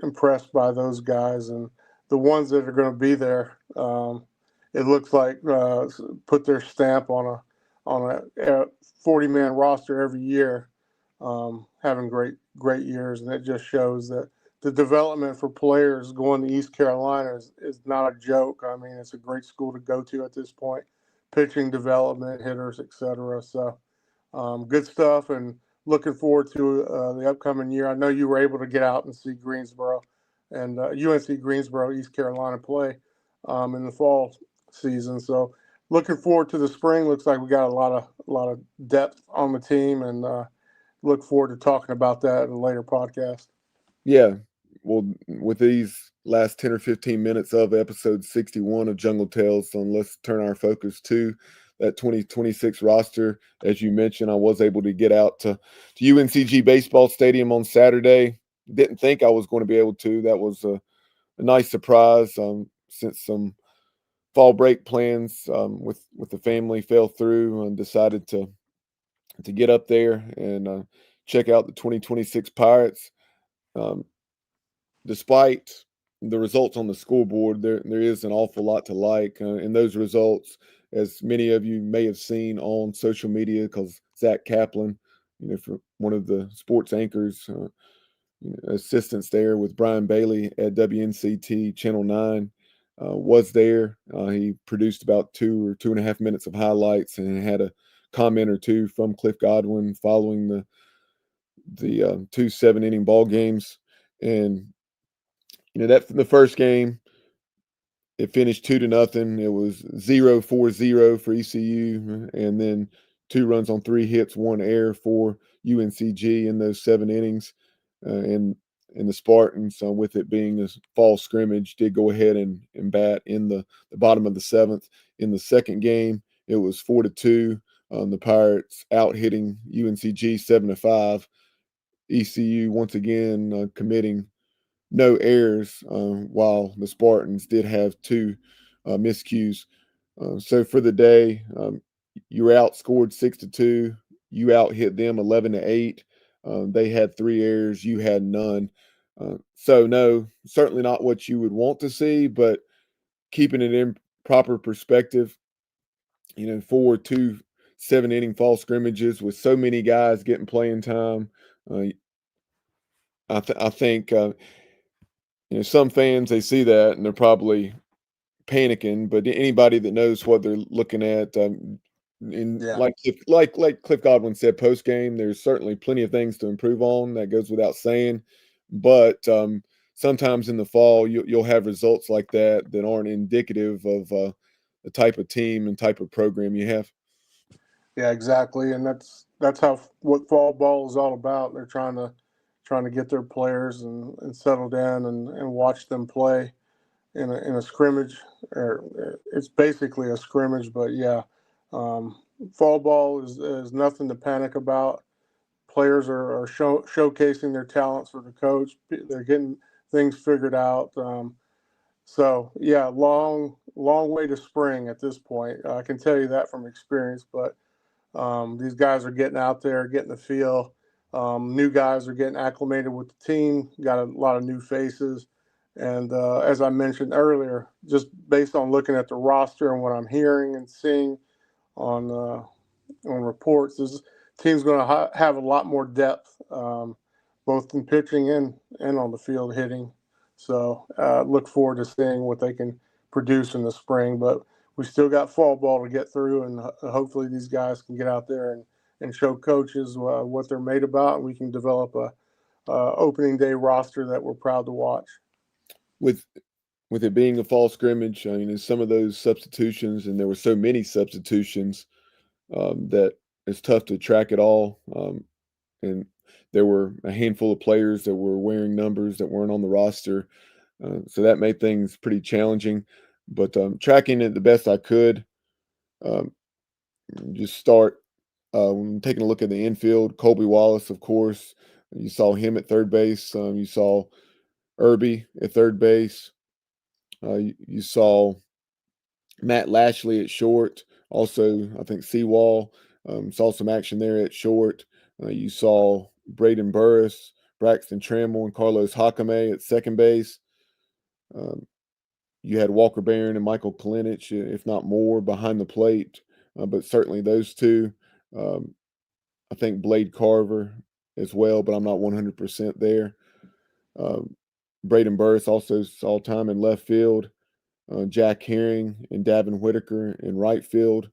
Impressed by those guys and the ones that are going to be there. It looks like put their stamp on a 40-man roster every year, having great years, and it just shows that the development for players going to East Carolina is not a joke. I mean, it's a great school to go to at this point, pitching development, hitters, etc. So good stuff, and looking forward to the upcoming year. I know you were able to get out and see Greensboro and UNC Greensboro, East Carolina play in the fall season. So looking forward to the spring. Looks like we got a lot of depth on the team, and look forward to talking about that in a later podcast. yeah, well, with these last 10 or 15 minutes of episode 61 of Jungle Tales, let's turn our focus to that 2026 roster. As you mentioned, I was able to get out to UNCG Baseball Stadium on Saturday. Didn't think I was going to be able to. That was a nice surprise since some fall break plans with the family fell through, and decided to get up there and check out the 2026 Pirates. Um, Despite the results on the scoreboard, there is an awful lot to like in those results, as many of you may have seen on social media, because Zach Kaplan, for one of the sports anchors, assistants there with Brian Bailey at WNCT Channel 9, was there. He produced about 2 or 2.5 minutes of highlights and had a comment or two from Cliff Godwin following the 2 7-inning ball games. And that the first game, it finished 2-0. It was 0-4-0 for ECU, and then 2 runs on 3 hits, 1 error for UNCG in those 7 innings. And the Spartans, with it being a fall scrimmage, did go ahead and bat in the bottom of the 7th. In the second game, it was 4-2. The Pirates out hitting UNCG 7-5. ECU once again committing no errors, while the Spartans did have 2 miscues. So for the day, you were outscored 6-2. You out hit them 11-8. They had 3 errors. You had none. So no, certainly not what you would want to see, but keeping it in proper perspective, for 2 7-inning fall scrimmages with so many guys getting playing time, uh, I think some fans, they see that and they're probably panicking, but anybody that knows what they're looking at, and Yeah. like Cliff Godwin said post game, there's certainly plenty of things to improve on. That goes without saying, but sometimes in the fall you'll have results like that aren't indicative of the type of team and type of program you have. Yeah, exactly, and that's how what fall ball is all about. They're trying to get their players and settle down and watch them play in a scrimmage, or it's basically a scrimmage. But yeah, um, fall ball is nothing to panic about. Players are showcasing their talents for the coach. They're getting things figured out. So yeah, long way to spring at this point. I can tell you that from experience, but. These guys are getting out there, getting the feel. New guys are getting acclimated with the team. Got a lot of new faces, and as I mentioned earlier, just based on looking at the roster and what I'm hearing and seeing on reports, this team's going to have a lot more depth, both in pitching and on the field hitting. So look forward to seeing what they can produce in the spring. But we still got fall ball to get through, and hopefully these guys can get out there and show coaches what they're made about, and we can develop a opening day roster that we're proud to watch. with with it being a fall scrimmage, I mean, in some of those substitutions, and there were so many substitutions, that it's tough to track it all. And there were a handful of players that were wearing numbers that weren't on the roster. So that made things pretty challenging. But tracking it the best I could. Um, just start taking a look at the infield. Colby Wallace, of course. You saw him at third base. You saw Irby at third base. You saw Matt Lashley at short. Also, I think Seawall saw some action there at short. You saw Braden Burris, Braxton Trammell, and Carlos Hakame at second base. Um, you had Walker Barron and Michael Kalinich, if not more, behind the plate. But certainly those two. Um, I think Blade Carver as well, but I'm not 100% there. Um, Braden Burris also saw time in left field. Jack Herring and Davin Whitaker in right field.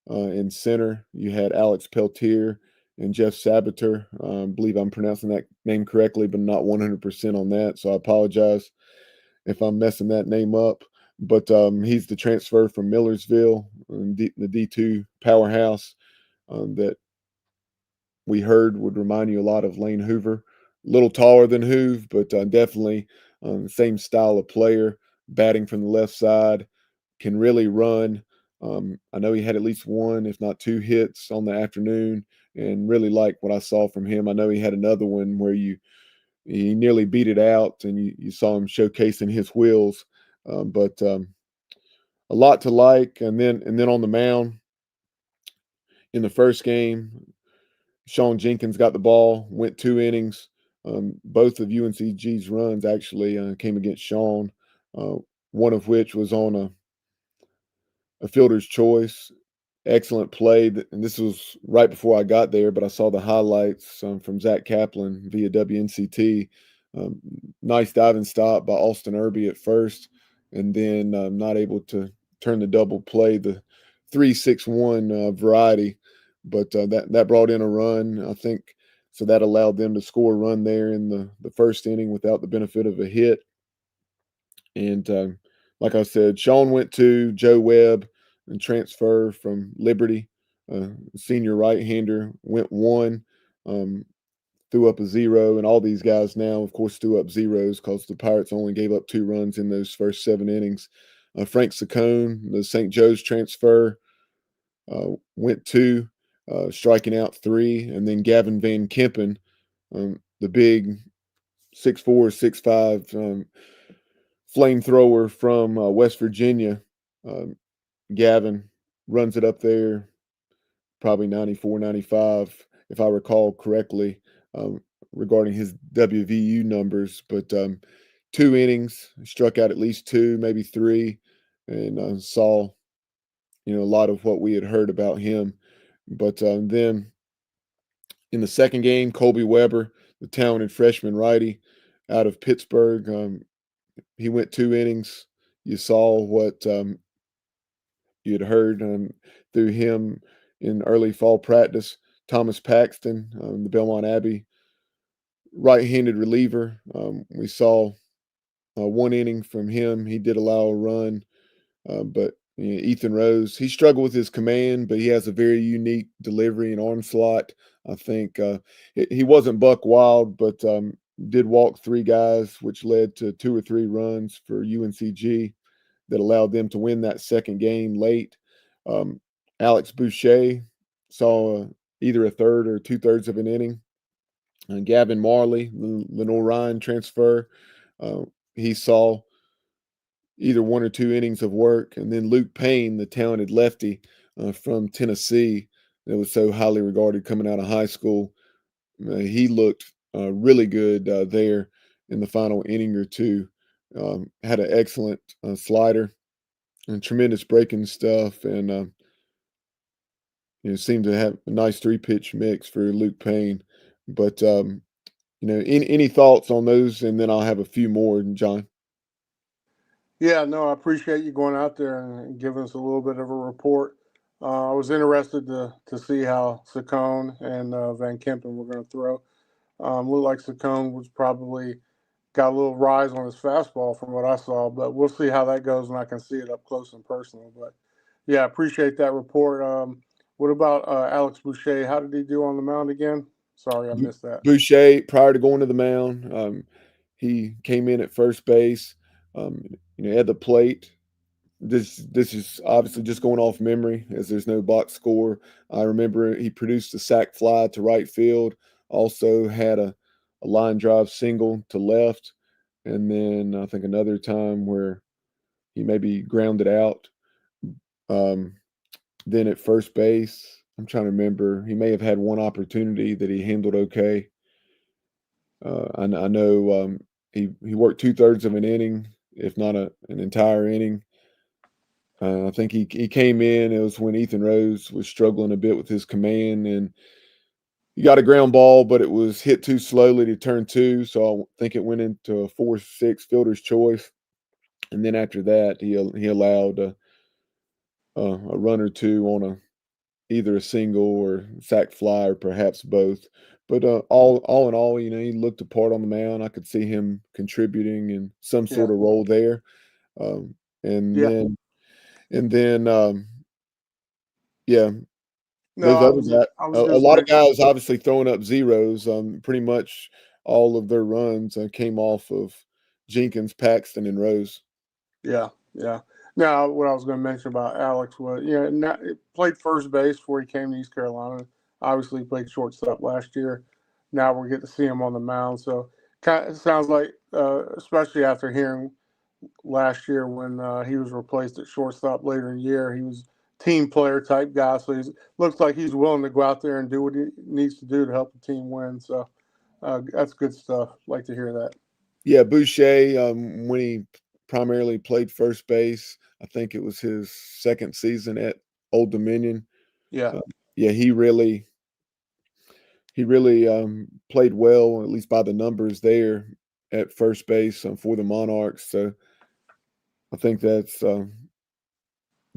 In center, you had Alex Peltier and Jeff Sabater. I believe I'm pronouncing that name correctly, but not 100% on that. So I apologize if I'm messing that name up. But he's the transfer from Millersville, the D2 powerhouse that we heard would remind you a lot of Lane Hoover. A little taller than Hoove, but definitely the same style of player, batting from the left side, can really run. I know he had at least one, if not two hits on the afternoon, and really like what I saw from him. I know he had another one where he nearly beat it out, and you saw him showcasing his wheels. But a lot to like, and then on the mound in the first game, Sean Jenkins got the ball, went 2 innings. Both of UNCG's runs actually came against Sean, uh, one of which was on a fielder's choice. Excellent play. And this was right before I got there, but I saw the highlights from Zach Kaplan via WNCT. Um, nice diving stop by Austin Irby at first, and then not able to turn the double play, the 3-6-1 variety. But that brought in a run, I think. So that allowed them to score a run there in the first inning without the benefit of a hit. And like I said, Sean went to Joe Webb and transfer from Liberty, senior right-hander, went one, um, threw up a zero, and all these guys now, of course, threw up zeros because the Pirates only gave up 2 runs in those first 7 innings. Frank Saccone, the St. Joe's transfer, went two, striking out 3, and then Gavin Van Kempen, the big 6'4", 6'5", flamethrower from West Virginia. Um, Gavin runs it up there, probably 94, 95, if I recall correctly, regarding his WVU numbers. But 2 innings, struck out at least 2, maybe 3, and saw a lot of what we had heard about him. But then in the second game, Colby Weber, the talented freshman righty out of Pittsburgh, he went 2 innings. You saw what you had heard through him in early fall practice. Thomas Paxton, the Belmont Abbey right-handed reliever. We saw 1 inning from him. He did allow a run, but Ethan Rose, he struggled with his command, but he has a very unique delivery and arm slot. I think he wasn't buck wild, but did walk 3 guys, which led to 2 or 3 runs for UNCG that allowed them to win that second game late. Um, Alex Boucher saw either a third or 2/3 of an inning. Gavin Marley, Lenore Ryan transfer, uh, he saw either 1 or 2 innings of work. And then Luke Payne, the talented lefty from Tennessee, that was so highly regarded coming out of high school, he looked really good there in the final inning or two. Had an excellent slider and tremendous breaking stuff, and seemed to have a nice 3-pitch mix for Luke Payne. But any thoughts on those, and then I'll have a few more, John. Yeah, no, I appreciate you going out there and giving us a little bit of a report. I was interested to see how Saccone and Van Kempen were going to throw. Looked like Saccone was probably got a little rise on his fastball from what I saw, but we'll see how that goes when I can see it up close and personal. But yeah, I appreciate that report. What about Alex Boucher? How did he do on the mound again? Sorry, I missed that. Boucher, prior to going to the mound, he came in at first base, At the plate, this is obviously just going off memory as there's no box score. I remember he produced a sac fly to right field, also had a line drive single to left, and then I think another time where he maybe grounded out. Um, then at first base, I'm trying to remember, he may have had one opportunity that he handled okay. I know he worked 2/3 of an inning, if not an entire inning. I think he came in. It was when Ethan Rose was struggling a bit with his command, and he got a ground ball, but it was hit too slowly to turn two. So I think it went into a 4-6 fielder's choice. And then after that, he allowed a run or two on either a single or sac fly or perhaps both. But all in all, he looked the part on the mound. I could see him contributing in some Yeah. sort of role there. Um, and Yeah. then and then yeah, No, those other guys, I was a just lot of mentioning. guys obviously throwing up zeros. Pretty much all of their runs came off of Jenkins, Paxton, and Rose. Yeah, yeah. Now, what I was going to mention about Alex was, he played first base before he came to East Carolina. Obviously, he played shortstop last year. Now we're getting to see him on the mound. So, kind of sounds like, especially after hearing last year when he was replaced at shortstop later in the year, he was team player type guy. So he looks like he's willing to go out there and do what he needs to do to help the team win. So that's good stuff. Like to hear that. Yeah, Boucher, when he primarily played first base, I think it was his second season at Old Dominion. Yeah, Uh, yeah, he really played well, at least by the numbers there at first base for the Monarchs. So I think that's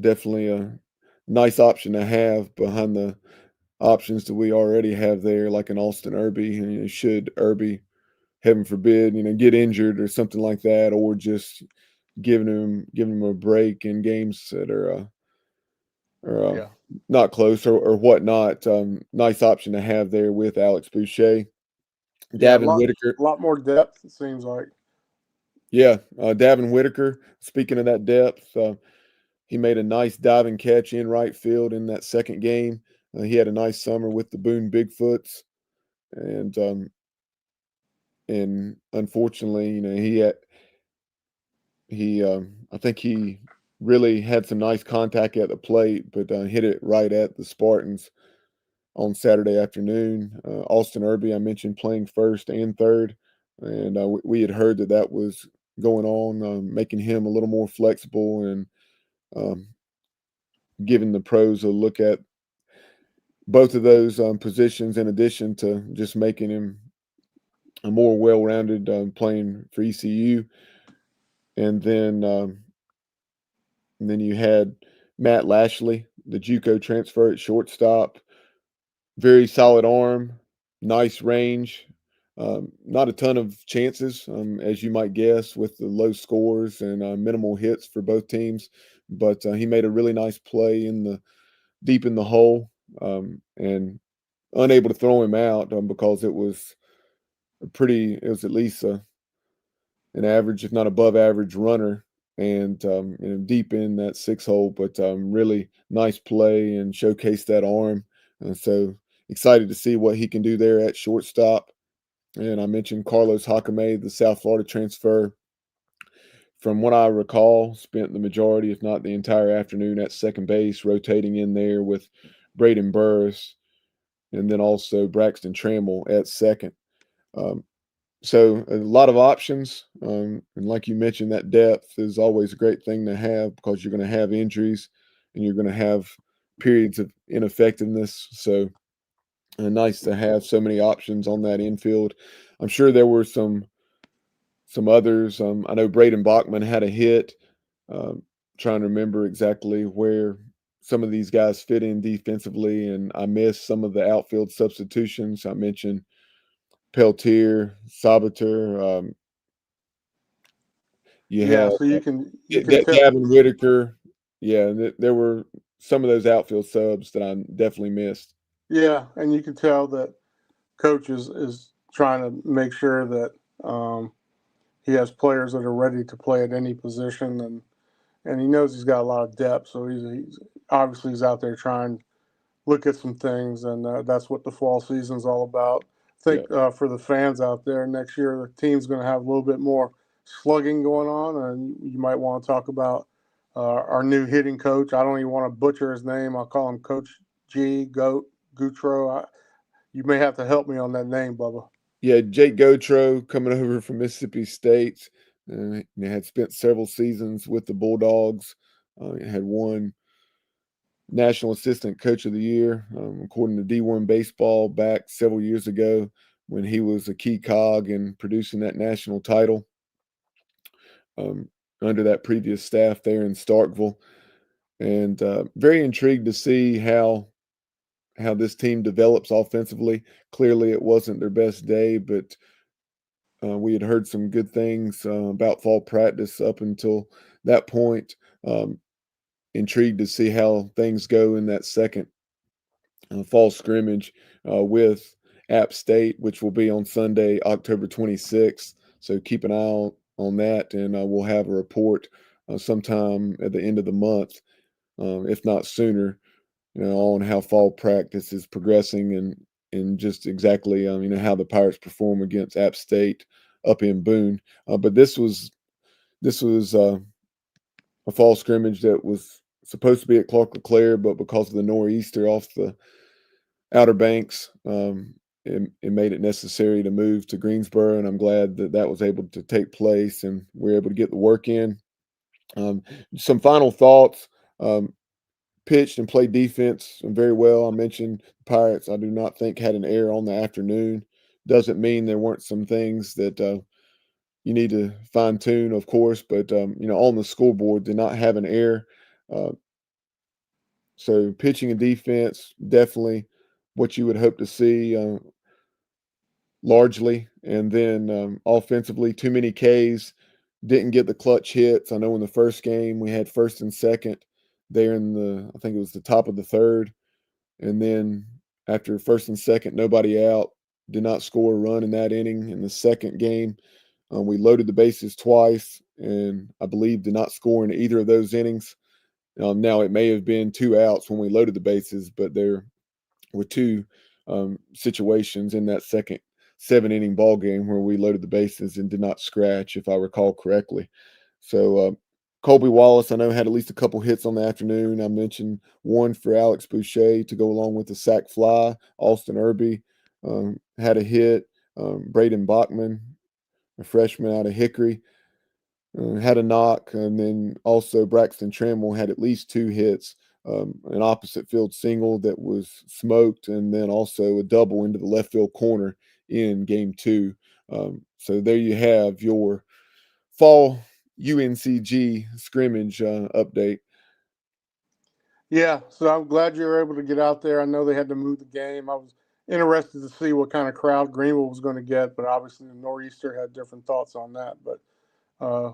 definitely a nice option to have behind the options that we already have there, like an Austin Irby. Should Irby, heaven forbid, get injured or something like that, or just giving him a break in games that are yeah, not close or whatnot. Nice option to have there with Alex Boucher, yeah. Davin Whitaker. A lot more depth. It seems like. Yeah, Davin Whitaker. Speaking of that depth, he made a nice diving catch in right field in that second game. He had a nice summer with the Boone Bigfoots, and unfortunately, I think he really had some nice contact at the plate, but hit it right at the Spartans on Saturday afternoon. Austin Irby, I mentioned playing first and third, and we had heard that was going on, making him a little more flexible and um, giving the pros a look at both of those positions in addition to just making him a more well-rounded playing for ECU. And then you had Matt Lashley, the JUCO transfer at shortstop. Very solid arm, nice range. Not a ton of chances, as you might guess, with the low scores and minimal hits for both teams. But he made a really nice play deep in the hole, and unable to throw him out because it was at least an average, if not above average runner, and deep in that six hole. But really nice play and showcased that arm. And so excited to see what he can do there at shortstop. And I mentioned Carlos Hakame, the South Florida transfer. From what I recall, spent the majority, if not the entire afternoon, at second base, rotating in there with Braden Burris and then also Braxton Trammell at second. Um, so a lot of options, and like you mentioned, that depth is always a great thing to have because you're going to have injuries and you're going to have periods of ineffectiveness. So nice to have so many options on that infield. I'm sure there were some others. I know Braden Bachman had a hit. Um, Trying to remember exactly where some of these guys fit in defensively, and I missed some of the outfield substitutions. I mentioned Peltier, Sabater. You Yeah, had so you can tell. Gavin Whitaker. Yeah, there were some of those outfield subs that I definitely missed. Yeah, and you can tell that coach is trying to make sure that he has players that are ready to play at any position, and he knows he's got a lot of depth. So he's obviously he's out there trying to look at some things, and that's what the fall season's all about. I Yeah. think for the fans out there, next year the team's going to have a little bit more slugging going on, and you might want to talk about our new hitting coach. I don't even want to butcher his name. I'll call him Coach G Goat Gutro. You may have to help me on that name, Bubba. Yeah, Jake Gotro coming over from Mississippi State. He had spent several seasons with the Bulldogs. Had won National Assistant Coach of the Year, according to D1 Baseball, back several years ago when he was a key cog in producing that national title um, under that previous staff there in Starkville. And very intrigued to see how this team develops offensively. Clearly, it wasn't their best day, but we had heard some good things about fall practice up until that point. Um, Intrigued to see how things go in that second fall scrimmage with App State, which will be on Sunday, October 26th. So keep an eye on that, and we'll have a report sometime at the end of the month, if not sooner, on how fall practice is progressing and just exactly how the Pirates perform against App State up in Boone. But this was a fall scrimmage that was supposed to be at Clark LeClaire, but because of the nor'easter off the Outer Banks, it made it necessary to move to Greensboro, and I'm glad that that was able to take place and we're able to get the work in. Um, some final thoughts. Pitched and played defense very well. I mentioned the Pirates, I do not think, had an error on the afternoon. Doesn't mean there weren't some things that you need to fine tune, of course, but on the scoreboard did not have an error. Uh, so pitching and defense definitely what you would hope to see largely, and then offensively, too many Ks, didn't get the clutch hits. I know in the first game we had first and second there in I think it was the top of the third, and then after first and second, nobody out, did not score a run in that inning. In the second game, we loaded the bases twice, and I believe did not score in either of those innings. Now it may have been two outs when we loaded the bases, but there were two situations in that second 7 inning ball game where we loaded the bases and did not scratch, if I recall correctly. So Colby Wallace, I know, had at least a couple hits on the afternoon. I mentioned one for Alex Boucher to go along with the sac fly. Austin Irby had a hit. Braden Bachman, a freshman out of Hickory, had a knock, and then also Braxton Trammell had at least two hits, an opposite field single that was smoked, and then also a double into the left field corner in game two. So there you have your fall UNCG scrimmage update. Yeah, so I'm glad you were able to get out there. I know they had to move the game. I was interested to see what kind of crowd Greenville was going to get, but obviously the Nor'easter had different thoughts on that. But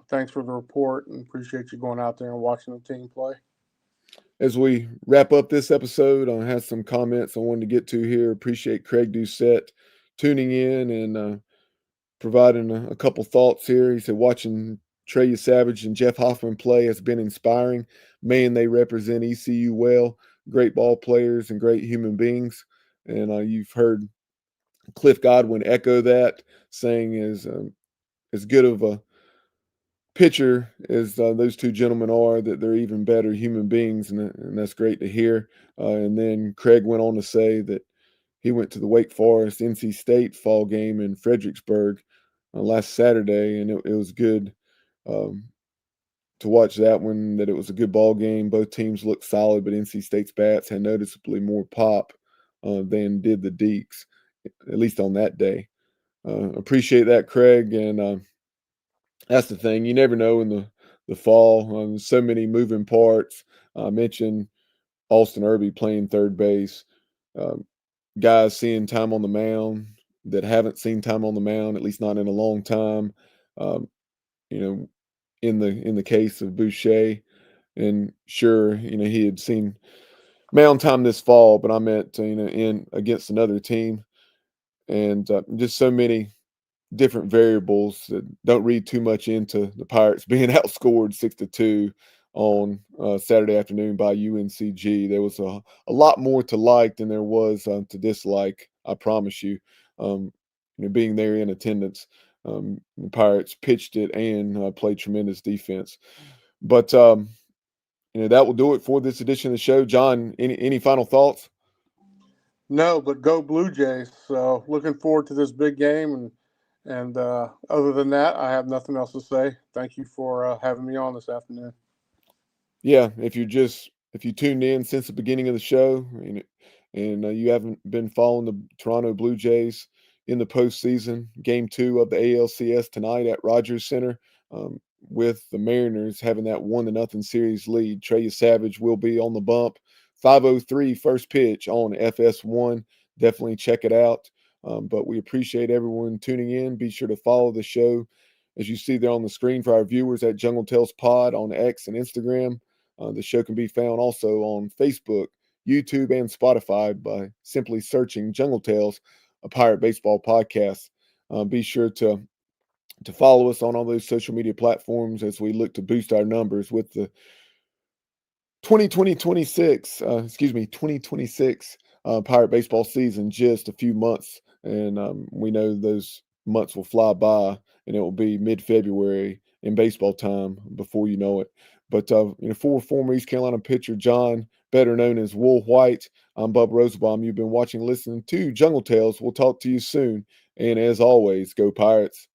thanks for the report and appreciate you going out there and watching the team play. As we wrap up this episode, I have some comments I wanted to get to here. Appreciate Craig Doucette tuning in and providing a couple thoughts here. He said, watching Trey Yesavage and Jeff Hoffman play has been inspiring. Man, they represent ECU well. Great ball players and great human beings. And you've heard Cliff Godwin echo that, saying as good of a pitcher as those two gentlemen are, that they're even better human beings, and that's great to hear. And then Craig went on to say that he went to the Wake Forest NC State fall game in Fredericksburg last Saturday, and it was good um, to watch that one. That it was a good ball game. Both teams looked solid, but NC State's bats had noticeably more pop than did the Deeks, at least on that day. Appreciate that, Craig, and that's the thing. You never know in the fall. So many moving parts. I mentioned Austin Irby playing third base. Um, Guys seeing time on the mound that haven't seen time on the mound, at least not in a long time. Um, you know, in the case of Boucher, and sure, he had seen mound time this fall, but I meant in against another team, and just so many different variables that don't read too much into the Pirates being outscored 6-2 on Saturday afternoon by UNCG. There was a lot more to like than there was to dislike. I promise you. Being there in attendance, the Pirates pitched it and played tremendous defense. But that will do it for this edition of the show. John, any final thoughts? No, but go Blue Jays. So looking forward to this big game. And other than that, I have nothing else to say. Thank you for having me on this afternoon. Yeah, if you tuned in since the beginning of the show and you haven't been following the Toronto Blue Jays in the postseason, Game 2 of the ALCS tonight at Rogers Center, with the Mariners having that 1-0 series lead. Trey Yesavage will be on the bump. 5:03 first pitch on FS1. Definitely check it out. But we appreciate everyone tuning in. Be sure to follow the show, as you see there on the screen, for our viewers at Jungle Tales Pod on X and Instagram. The show can be found also on Facebook, YouTube, and Spotify by simply searching Jungle Tales, a Pirate Baseball podcast. Be sure to follow us on all those social media platforms as we look to boost our numbers with the 2026 Pirate Baseball season just a few months. And we know those months will fly by, and it will be mid-February in baseball time before you know it. But for former East Carolina pitcher John, better known as Wool White, I'm Bubba Rosenbaum. You've been watching and listening to Jungle Tales. We'll talk to you soon. And as always, go Pirates.